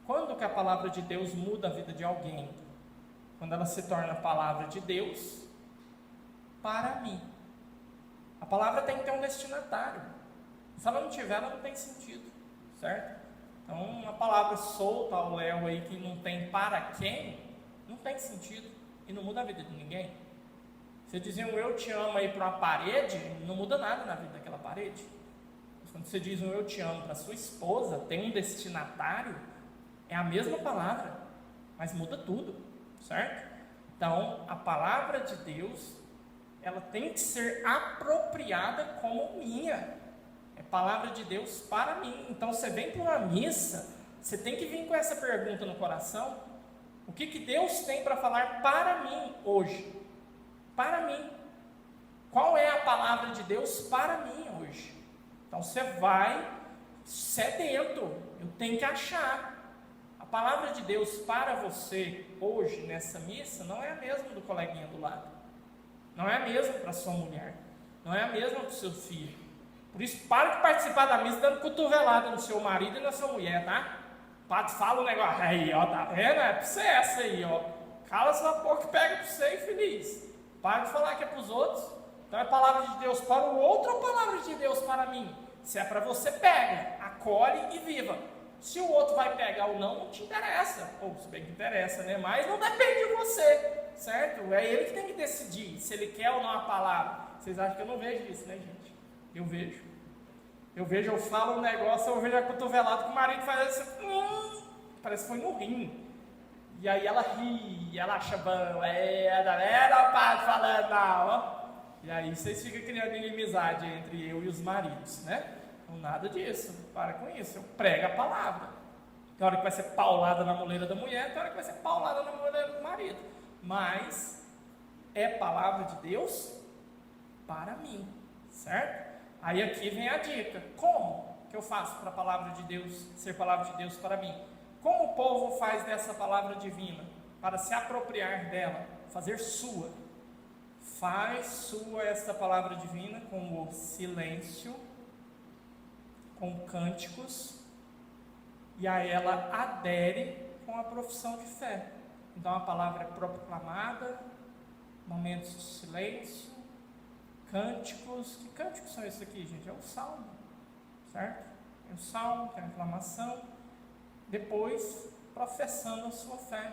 Quando que a palavra de Deus muda a vida de alguém? Quando ela se torna palavra de Deus para mim. A palavra tem que ter um destinatário. Se ela não tiver, ela não tem sentido, certo? Então, uma palavra solta ao léu aí que não tem para quem, não tem sentido e não muda a vida de ninguém. Você dizer um eu te amo aí para uma parede, não muda nada na vida daquela parede. Mas quando você diz um eu te amo para sua esposa, tem um destinatário, é a mesma palavra, mas muda tudo, certo? Então, a palavra de Deus, ela tem que ser apropriada como minha. É palavra de Deus para mim. Então, você vem para uma missa, você tem que vir com essa pergunta no coração: o que Deus tem para falar para mim hoje? Para mim. Qual é a palavra de Deus para mim hoje? Então, você vai sedento. Eu tenho que achar. A palavra de Deus para você hoje, nessa missa, não é a mesma do coleguinha do lado. Não é a mesma para sua mulher. Não é a mesma para o seu filho. Por isso, para de participar da missa dando cotovelada no seu marido e na sua mulher, tá? O padre fala um negócio, aí, ó, tá vendo? É para você essa aí, ó. Cala sua boca e pega para você, infeliz. Para de falar que é para os outros. Então é palavra de Deus para o outro ou palavra de Deus para mim? Se é para você, pega, acolhe e viva. Se o outro vai pegar ou não, não te interessa. Ou se bem que interessa, né? Mas não depende de você, certo? É ele que tem que decidir se ele quer ou não a palavra. Vocês acham que eu não vejo isso, né, gente? Eu vejo. Eu falo um negócio, eu vejo a cotovelada que o marido faz assim, parece que foi no rim. E aí ela ri, ela acha bom, o padre falando, não, ó. E aí vocês ficam criando inimizade entre eu e os maridos, né? Não, nada disso, para com isso, eu prego a palavra. Tem hora que vai ser paulada na moleira da mulher, tem hora que vai ser paulada na moleira do marido. Mas é palavra de Deus para mim, certo? Aí aqui vem a dica, como que eu faço para a palavra de Deus ser palavra de Deus para mim? Como o povo faz dessa palavra divina para se apropriar dela, fazer sua? Faz sua essa palavra divina com o silêncio, com cânticos, e a ela adere com a profissão de fé. Então a palavra é proclamada, momentos de silêncio, cânticos. Que cânticos são esses aqui, gente? É o salmo, certo? É o salmo, que é a aclamação. Depois, professando a sua fé.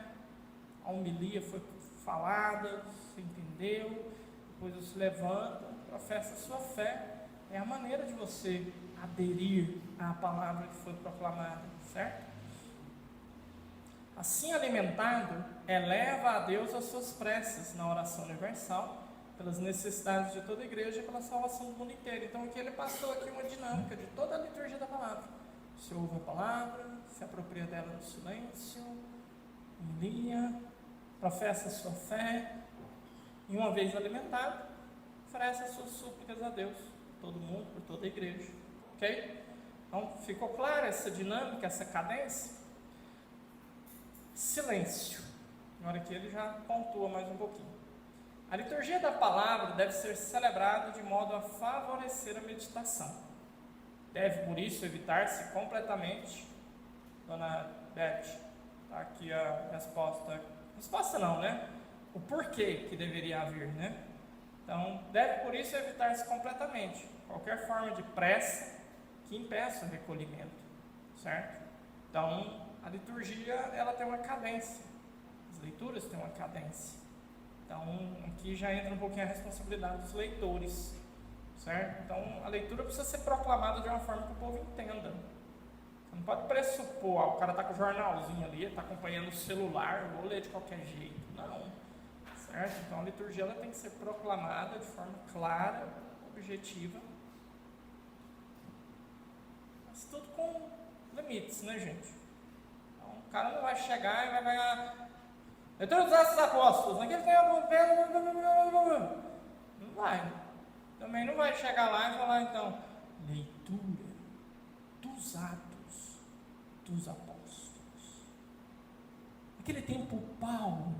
A homilia foi falada, você entendeu, depois você levanta, professa a sua fé. É a maneira de você aderir à palavra que foi proclamada, certo? Assim alimentado, eleva a Deus as suas preces na oração universal, pelas necessidades de toda a igreja e pela salvação do mundo inteiro. Então aqui ele passou aqui uma dinâmica de toda a liturgia da palavra. Você ouve a palavra, se apropria dela no silêncio, homilia, professa a sua fé, e uma vez alimentado, oferece as suas súplicas a Deus, por todo mundo, por toda a igreja. Ok? Então ficou clara essa dinâmica, essa cadência? Silêncio. Agora aqui ele já pontua mais um pouquinho. A liturgia da palavra deve ser celebrada de modo a favorecer a meditação. Deve, por isso, evitar-se completamente. Dona Beth, está aqui a resposta. Resposta não, né? O porquê que deveria haver, né? Então, deve, por isso, evitar-se completamente qualquer forma de pressa que impeça o recolhimento, certo? Então, a liturgia, ela tem uma cadência. As leituras têm uma cadência. Então, aqui já entra um pouquinho a responsabilidade dos leitores, certo? Então, a leitura precisa ser proclamada de uma forma que o povo entenda. Você não pode pressupor, o cara está com o jornalzinho ali, está acompanhando o celular, eu vou ler de qualquer jeito. Não, certo? Então, a liturgia ela tem que ser proclamada de forma clara, objetiva, mas tudo com limites, né, gente? Então, o cara não vai chegar e vai ganhar Leitura dos Atos dos Apóstolos, naquele tempo, não vai. Também não vai chegar lá e falar, então, leitura dos Atos dos Apóstolos. Naquele tempo, Paulo.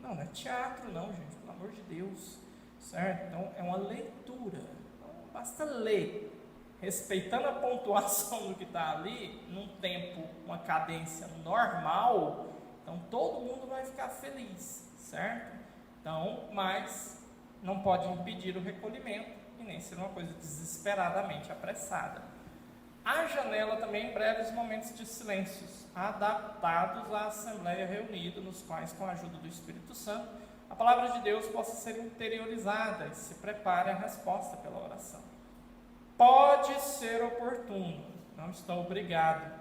Não é teatro não, gente, pelo amor de Deus. Certo? Então, é uma leitura. Então, basta ler. Respeitando a pontuação do que está ali, num tempo, uma cadência normal, então todo mundo vai ficar feliz, certo? Então, mas não pode impedir o recolhimento e nem ser uma coisa desesperadamente apressada. A janela também breves momentos de silêncios, adaptados à assembleia reunida, nos quais, com a ajuda do Espírito Santo, a palavra de Deus possa ser interiorizada e se prepare a resposta pela oração. Pode ser oportuno, não estou obrigado,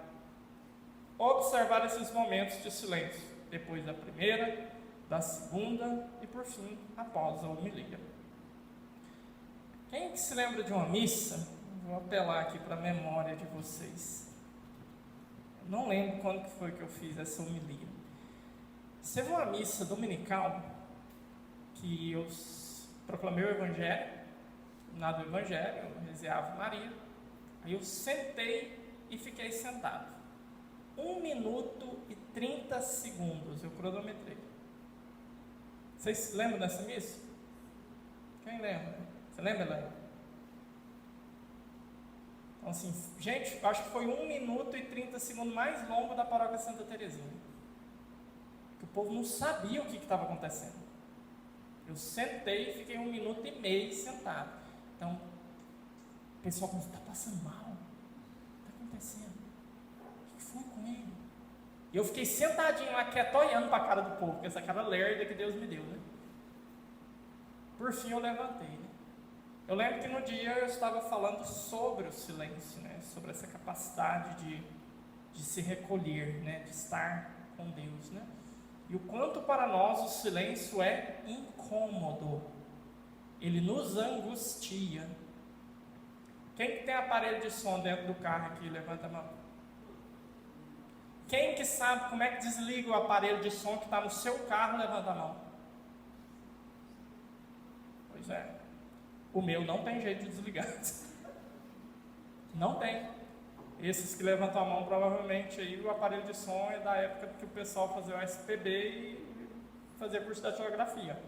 observar esses momentos de silêncio, depois da primeira, da segunda e por fim, após a homilia. Quem que se lembra de uma missa? Vou apelar aqui para a memória de vocês. Eu não lembro quando que foi que eu fiz essa homilia. Teve uma missa dominical que eu proclamei o Evangelho, do Evangelho, eu rezei Ave Maria, aí eu sentei e fiquei sentado. 1 minuto e 30 segundos eu cronometrei. Vocês lembram dessa missa? Quem lembra? Você lembra, Helena? Então assim, gente, eu acho que foi 1 minuto e 30 segundos mais longo da paróquia Santa Teresinha. Porque o povo não sabia o que estava acontecendo. Eu sentei e fiquei 1 minuto e meio sentado. Então, o pessoal começou, está passando mal? O que está acontecendo? O que foi com ele? E eu fiquei sentadinho lá, quieto, olhando para a cara do povo, com essa cara lerda que Deus me deu, né? Por fim, eu levantei, né? Eu lembro que no dia eu estava falando sobre o silêncio, né? Sobre essa capacidade de se recolher, né? De estar com Deus, né? E o quanto para nós o silêncio é incômodo. Ele nos angustia. Quem que tem aparelho de som dentro do carro aqui? Levanta a mão. Quem que sabe como é que desliga o aparelho de som que está no seu carro? Levanta a mão. Pois é. O meu não tem jeito de desligar. Não tem. Esses que levantam a mão, provavelmente aí o aparelho de som é da época que o pessoal fazia o SPB e fazia curso de datilografia.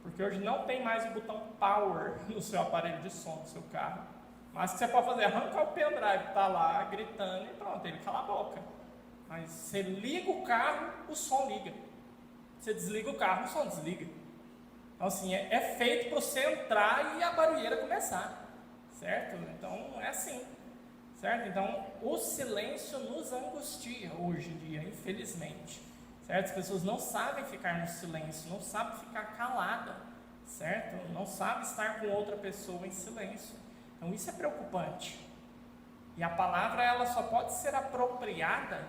Porque hoje não tem mais o botão power no seu aparelho de som do seu carro. Mas o que você pode fazer é arrancar o pendrive que está lá gritando e pronto, ele cala a boca. Mas você liga o carro, o som liga. Você desliga o carro, o som desliga. Então assim, é feito para você entrar e a barulheira começar. Certo? Então é assim. Certo? Então o silêncio nos angustia hoje em dia, infelizmente. Certo? As pessoas não sabem ficar no silêncio, não sabem ficar calada, certo? Não sabem estar com outra pessoa em silêncio. Então isso é preocupante. E a palavra ela só pode ser apropriada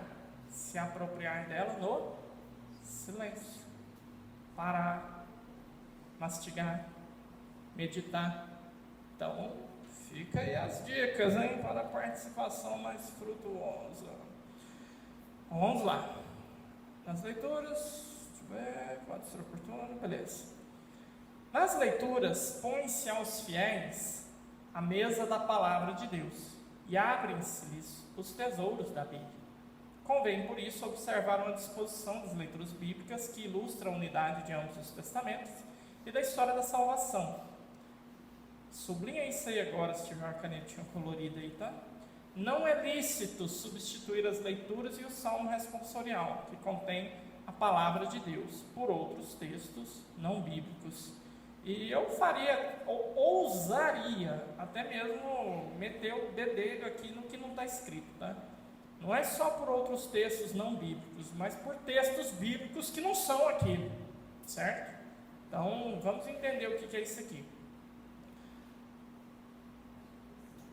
se apropriar dela no silêncio. Parar, mastigar, meditar. Então fica aí as dicas, hein, para a participação mais frutuosa. Vamos lá. Nas leituras, deixa eu ver, pode ser oportuno, beleza. Nas leituras, põe-se aos fiéis a mesa da palavra de Deus e abrem-se-lhes os tesouros da Bíblia. Convém, por isso, observar uma disposição das leituras bíblicas que ilustra a unidade de ambos os testamentos e da história da salvação. Sublinha isso aí agora, se tiver uma canetinha colorida aí, tá? Não é lícito substituir as leituras e o salmo responsorial, que contém a palavra de Deus, por outros textos não bíblicos. E eu faria, ou ousaria, até mesmo meter o bedelho aqui no que não está escrito, tá? Não é só por outros textos não bíblicos, mas por textos bíblicos que não são aquilo, certo? Então, vamos entender o que é isso aqui.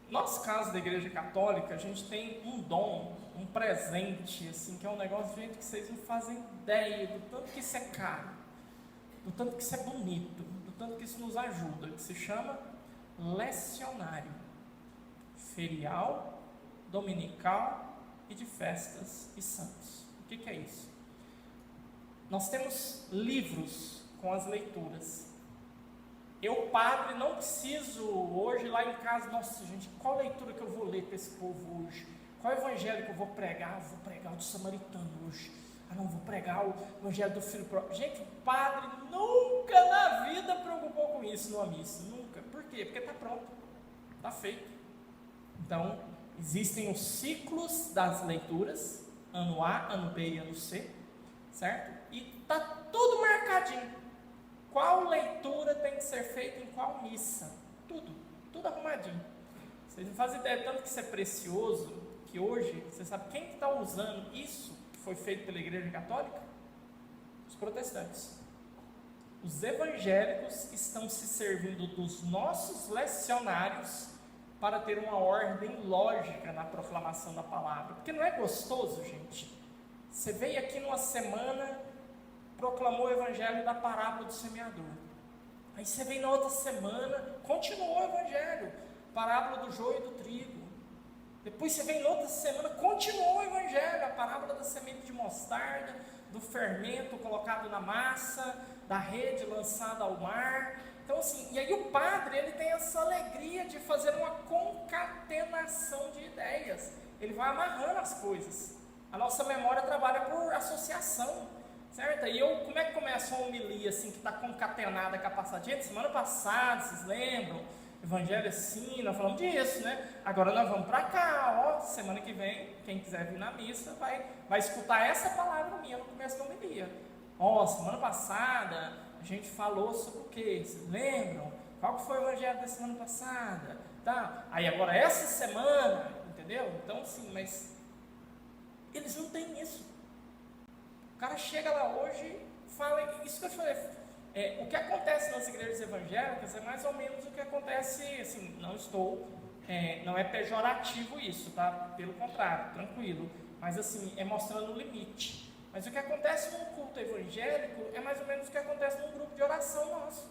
Nosso caso da Igreja Católica, a gente tem um dom, um presente, assim, que é um negócio, gente, que vocês não fazem ideia do tanto que isso é caro, do tanto que isso é bonito, do tanto que isso nos ajuda, que se chama lecionário, ferial, dominical e de festas e santos. O que é isso? Nós temos livros com as leituras. Eu, padre, não preciso hoje lá em casa, nossa gente, qual leitura que eu vou ler para esse povo hoje? Qual evangelho que eu vou pregar? Vou pregar o do samaritano hoje. Ah não, vou pregar o evangelho do filho próprio. Gente, o padre nunca na vida preocupou com isso numa missa, nunca. Por quê? Porque está pronto, está feito. Então, existem os ciclos das leituras, ano A, ano B e ano C, certo? E está tudo marcadinho. Qual leitura tem que ser feita em qual missa? Tudo arrumadinho. Vocês não fazem ideia tanto que isso é precioso, que hoje, você sabe quem está usando isso que foi feito pela Igreja Católica? Os protestantes. Os evangélicos estão se servindo dos nossos lecionários para ter uma ordem lógica na proclamação da palavra. Porque não é gostoso, gente? Você veio aqui numa semana, proclamou o evangelho da parábola do semeador. Aí você vem na outra semana, continuou o evangelho, parábola do joio e do trigo. Depois você vem na outra semana, continuou o evangelho, a parábola da semente de mostarda, do fermento colocado na massa, da rede lançada ao mar. Então assim, e aí o padre, ele tem essa alegria de fazer uma concatenação de ideias. Ele vai amarrando as coisas. A nossa memória trabalha por associação, certo? E eu, como é que começa uma homilia assim, que está concatenada com a passada? Gente, semana passada, vocês lembram? Evangelho assim, nós falamos disso, né? Agora nós vamos para cá, ó, semana que vem, quem quiser vir na missa, vai escutar essa palavra minha no começo da homilia. Ó, semana passada, a gente falou sobre o quê? Vocês lembram? Qual que foi o evangelho da semana passada? Tá? Aí agora essa semana, entendeu? Então sim, mas eles não têm isso. O cara chega lá hoje, fala, isso que eu falei, o que acontece nas igrejas evangélicas é mais ou menos o que acontece, assim, não é pejorativo isso, tá? Pelo contrário, tranquilo, mas assim, é mostrando o limite. Mas o que acontece num culto evangélico é mais ou menos o que acontece num grupo de oração nosso.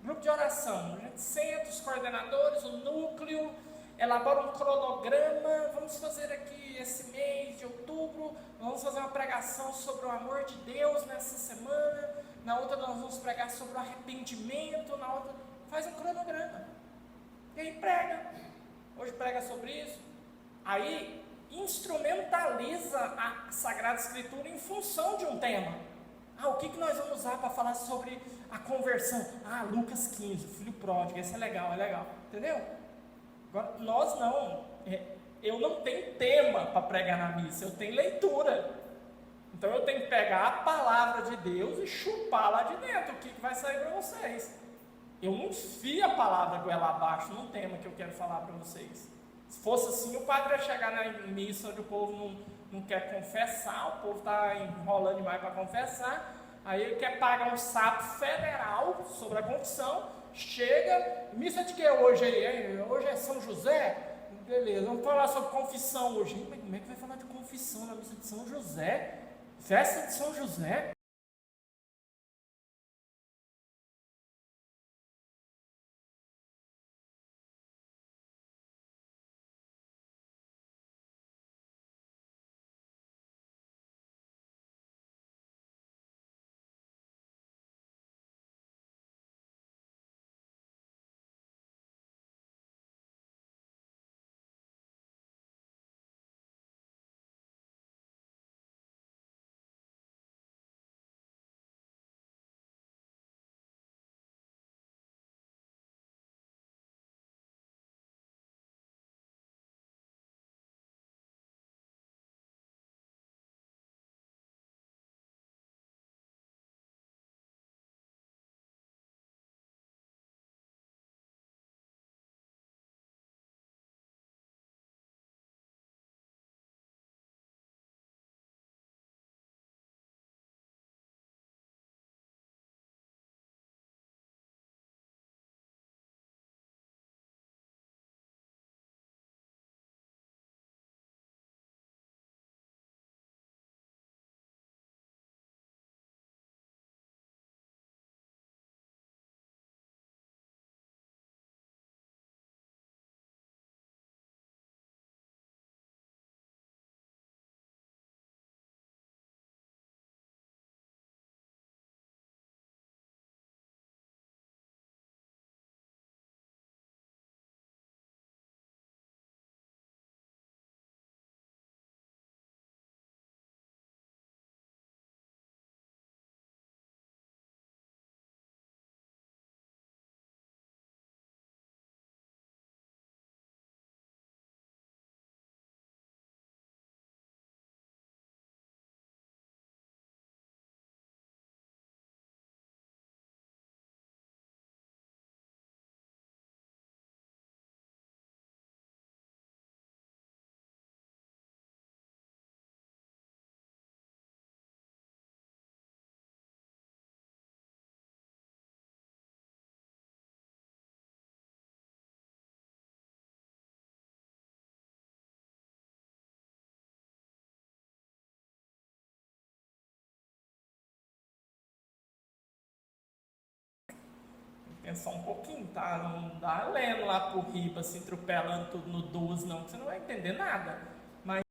Grupo de oração, a gente senta, os coordenadores, o núcleo, elabora um cronograma, vamos fazer aqui esse mês de outubro, vamos fazer uma pregação sobre o amor de Deus nessa semana, na outra nós vamos pregar sobre o arrependimento, na outra, faz um cronograma, e aí prega, hoje prega sobre isso, aí instrumentaliza a Sagrada Escritura em função de um tema. O que nós vamos usar para falar sobre a conversão? Lucas 15, o filho pródigo, esse é legal, entendeu? Agora, nós não, eu não tenho tema para pregar na missa, eu tenho leitura. Então eu tenho que pegar a palavra de Deus e chupar lá de dentro o que vai sair para vocês. Eu não enfio a palavra goela abaixo num tema que eu quero falar para vocês. Se fosse assim, o padre ia chegar na missa onde o povo não quer confessar, o povo está enrolando demais para confessar, aí ele quer pagar um sapo federal sobre a confissão, chega, missa de que hoje aí? Hoje é São José? Beleza, vamos falar sobre confissão hoje. Mas como é que vai falar de confissão na missa de São José? Festa de São José? só um pouquinho, tá? Não dá lendo lá por riba, assim, atropelando tudo no 12, não, que você não vai entender nada. Mas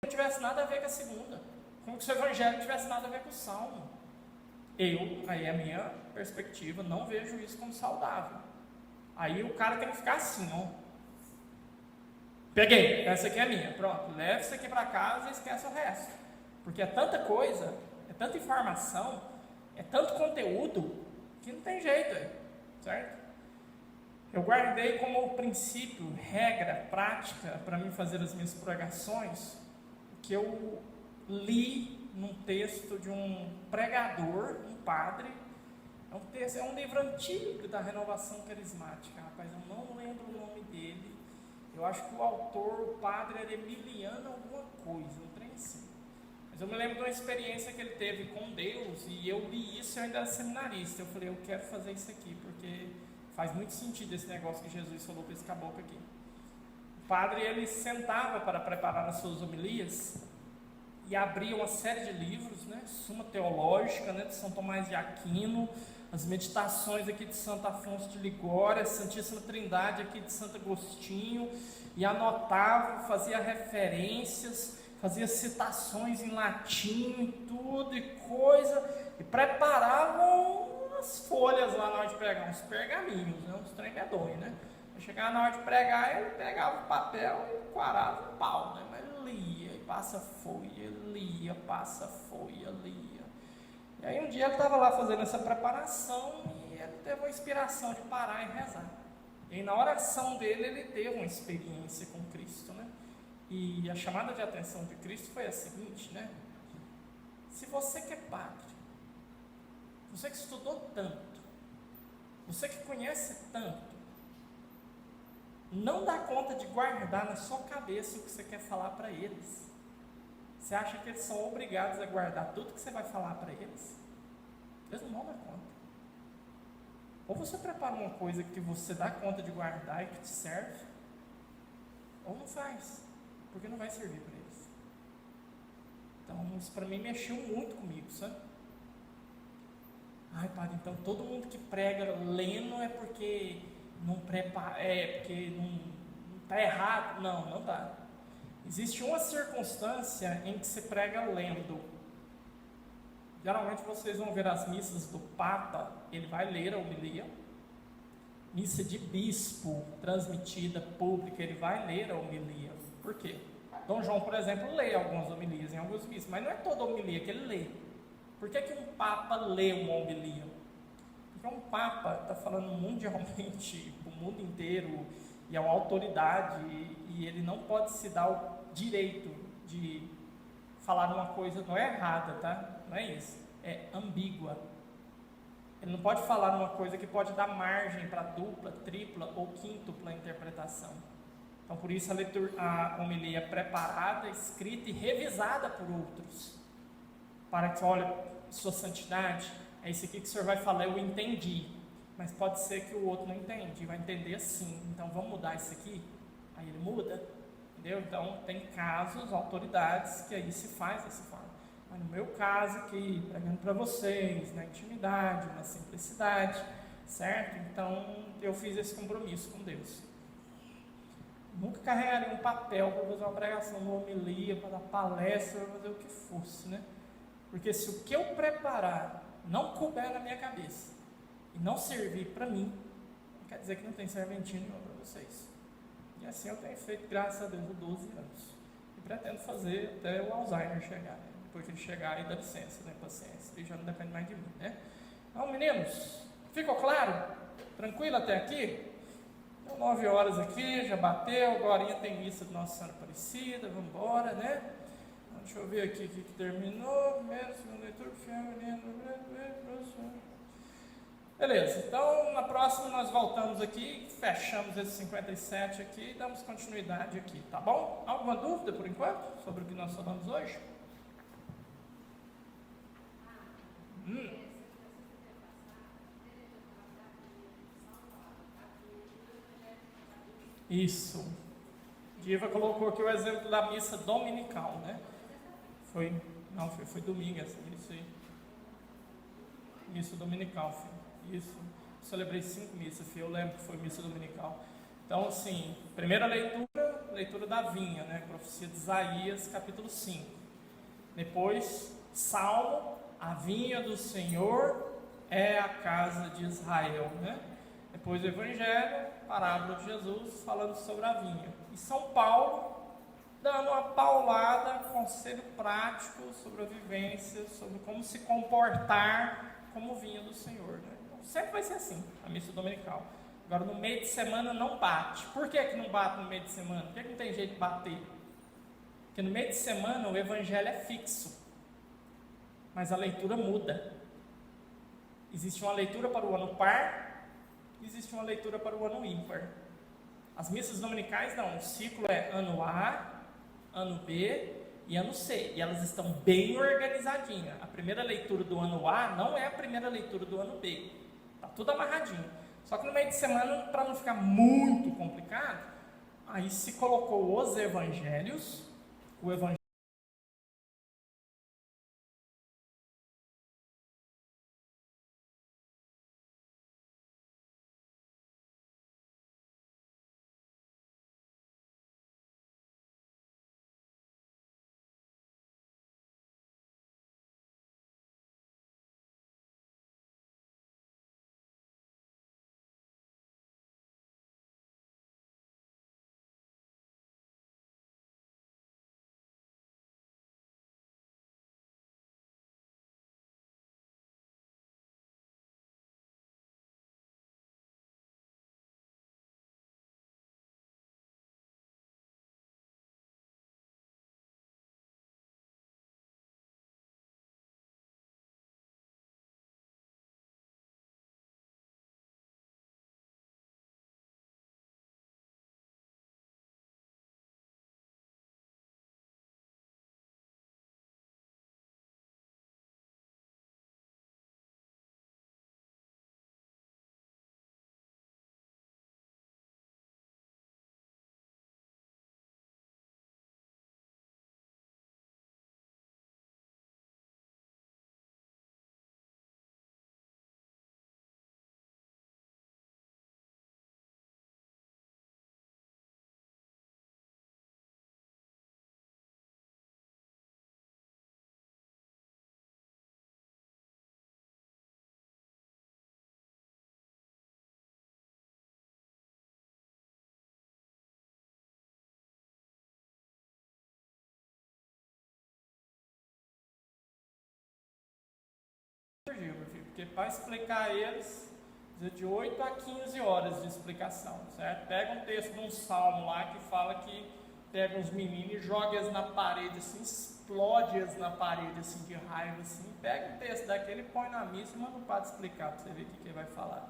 não tivesse nada a ver com a segunda. Como se o evangelho não tivesse nada a ver com o salmo. Aí a minha perspectiva, não vejo isso como saudável. Aí o cara tem que ficar assim, ó. Peguei, essa aqui é minha, pronto. Leve isso aqui para casa e esquece o resto. Porque é tanta coisa, é tanta informação, é tanto conteúdo, que não tem jeito, certo? Eu guardei como princípio, regra, prática, para mim fazer as minhas pregações, que eu li num texto de um pregador, um padre. É um livro antigo da Renovação Carismática, rapaz, eu não lembro o nome dele. Eu acho que o autor, o padre, era Emiliano alguma coisa, um trem assim. Mas eu me lembro de uma experiência que ele teve com Deus, e eu li isso e eu ainda era seminarista. Eu falei, eu quero fazer isso aqui, porque faz muito sentido esse negócio que Jesus falou para esse caboclo aqui. O padre, ele sentava para preparar as suas homilias, e abria uma série de livros, né? Suma Teológica, né? De São Tomás de Aquino, as meditações aqui de Santo Afonso de Ligório, a Santíssima Trindade aqui de Santo Agostinho, e anotava, fazia referências, fazia citações em latim e tudo, e coisa, e preparavam as folhas lá na hora de pregar, uns pergaminhos, né? Uns trem medonhos, né? Chegava na hora de pregar, ele pegava o papel e quarava o pau, né? Mas lia, e passa folha, lia, passa folha, lia. E aí um dia ele estava lá fazendo essa preparação e ele teve uma inspiração de parar e rezar. E aí na oração dele ele teve uma experiência com Cristo, né? E a chamada de atenção de Cristo foi a seguinte, né? Se você que é padre, você que estudou tanto, você que conhece tanto, não dá conta de guardar na sua cabeça o que você quer falar para eles, você acha que eles são obrigados a guardar tudo que você vai falar para eles? Eles não vão dar conta. Ou você prepara uma coisa que você dá conta de guardar e que te serve, ou não faz, porque não vai servir para eles. Então isso para mim mexeu muito comigo, sabe? Ai, padre, então todo mundo que prega lendo é porque não prepara, porque não está errado. Não, não está. Existe uma circunstância em que se prega lendo. Geralmente vocês vão ver as missas do Papa, ele vai ler a homilia. Missa de bispo, transmitida pública, ele vai ler a homilia. Por quê? Dom João, por exemplo, lê algumas homilias em algumas missas, mas não é toda homilia que ele lê. Por que um Papa lê uma homilia? Porque um Papa está falando mundialmente, para o mundo inteiro, e é uma autoridade, e ele não pode se dar o direito de falar uma coisa, não é errada, tá? Não é isso, é ambígua. Ele não pode falar uma coisa que pode dar margem para dupla, tripla ou quíntupla interpretação. Então, por isso a homilia é preparada, escrita e revisada por outros. Para que, olha, sua santidade, é isso aqui que o senhor vai falar, eu entendi. Mas pode ser que o outro não entende, vai entender assim. Então, vamos mudar isso aqui? Aí ele muda, entendeu? Então, tem casos, autoridades, que aí se faz dessa forma. Mas no meu caso aqui, pregando para vocês, na intimidade, na simplicidade, certo? Então, eu fiz esse compromisso com Deus. Nunca carregaria um papel para fazer uma pregação, uma homilia, para dar palestra, para fazer o que fosse, né? Porque se o que eu preparar não couber na minha cabeça e não servir para mim, não quer dizer que não tem serventia nenhuma para vocês. E assim eu tenho feito, graças a Deus, há 12 anos. E pretendo fazer até o Alzheimer chegar, né? Depois que ele chegar, aí dá licença, né? Paciência, ele já não depende mais de mim, né? Então, meninos, ficou claro? Tranquilo até aqui? Então, 9 horas aqui, já bateu, agora tem missa de Nossa Senhora Aparecida, vamos embora, né? Então, deixa eu ver aqui o que terminou. Primeiro, segunda leitura, beleza, então na próxima nós voltamos aqui, fechamos esse 57 aqui e damos continuidade aqui, tá bom? Alguma dúvida por enquanto sobre o que nós falamos hoje? Isso. Diva colocou aqui o exemplo da missa dominical, né? Foi domingo essa missa aí. Missa dominical, filho. Isso. Celebrei 5 missas, filho. Eu lembro que foi missa dominical. Então, assim, primeira leitura da vinha, né? Profecia de Isaías, capítulo 5. Depois, Salmo, a vinha do Senhor é a casa de Israel, né? Depois o Evangelho, parábola de Jesus, falando sobre a vinha. E São Paulo, dando uma paulada, conselho prático sobre a vivência, sobre como se comportar como vinha do Senhor, né? Então, sempre vai ser assim, a missa dominical. Agora, no meio de semana não bate. Por que não bate no meio de semana? Por que não tem jeito de bater? Porque no meio de semana o Evangelho é fixo, mas a leitura muda. Existe uma leitura para o ano par, existe uma leitura para o ano ímpar. As missas dominicais não, o ciclo é ano A, ano B e ano C, e elas estão bem organizadinhas. A primeira leitura do ano A não é a primeira leitura do ano B, está tudo amarradinho. Só que no meio de semana, para não ficar muito complicado, aí se colocou os evangelhos, o evangelho porque para explicar eles, precisa de 8 a 15 horas de explicação, certo? Pega um texto de um salmo lá que fala que pega uns meninos e joga eles na parede, assim, explode eles na parede, assim, de raiva, assim, pega um texto daquele, põe na missa e manda o padre explicar, para você ver o que ele vai falar,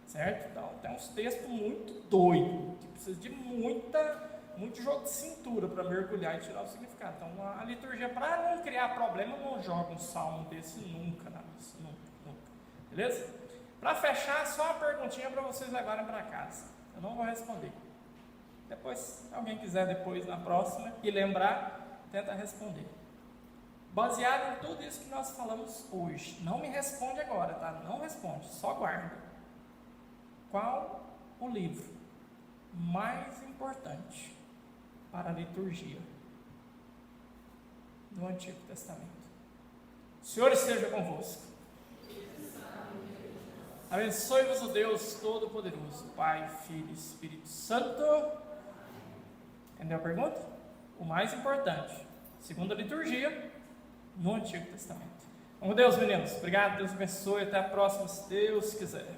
certo? Então, tem uns textos muito doidos, que precisa de muito jogo de cintura para mergulhar e tirar o significado. Então, a liturgia, para não criar problema, não joga um salmo desse nunca na missa, nunca, beleza? Para fechar, só uma perguntinha para vocês levarem para casa, eu não vou responder. Depois, se alguém quiser depois na próxima e lembrar, tenta responder. Baseado em tudo isso que nós falamos hoje, não me responde agora, tá? Não responde, só guarda. Qual o livro mais importante para a liturgia do Antigo Testamento? O Senhor esteja convosco. Abençoe-vos o Deus Todo-Poderoso, Pai, Filho e Espírito Santo. Entendeu a pergunta? O mais importante, segundo a liturgia, no Antigo Testamento. Com Deus, meninos. Obrigado, Deus abençoe. Até a próxima, se Deus quiser.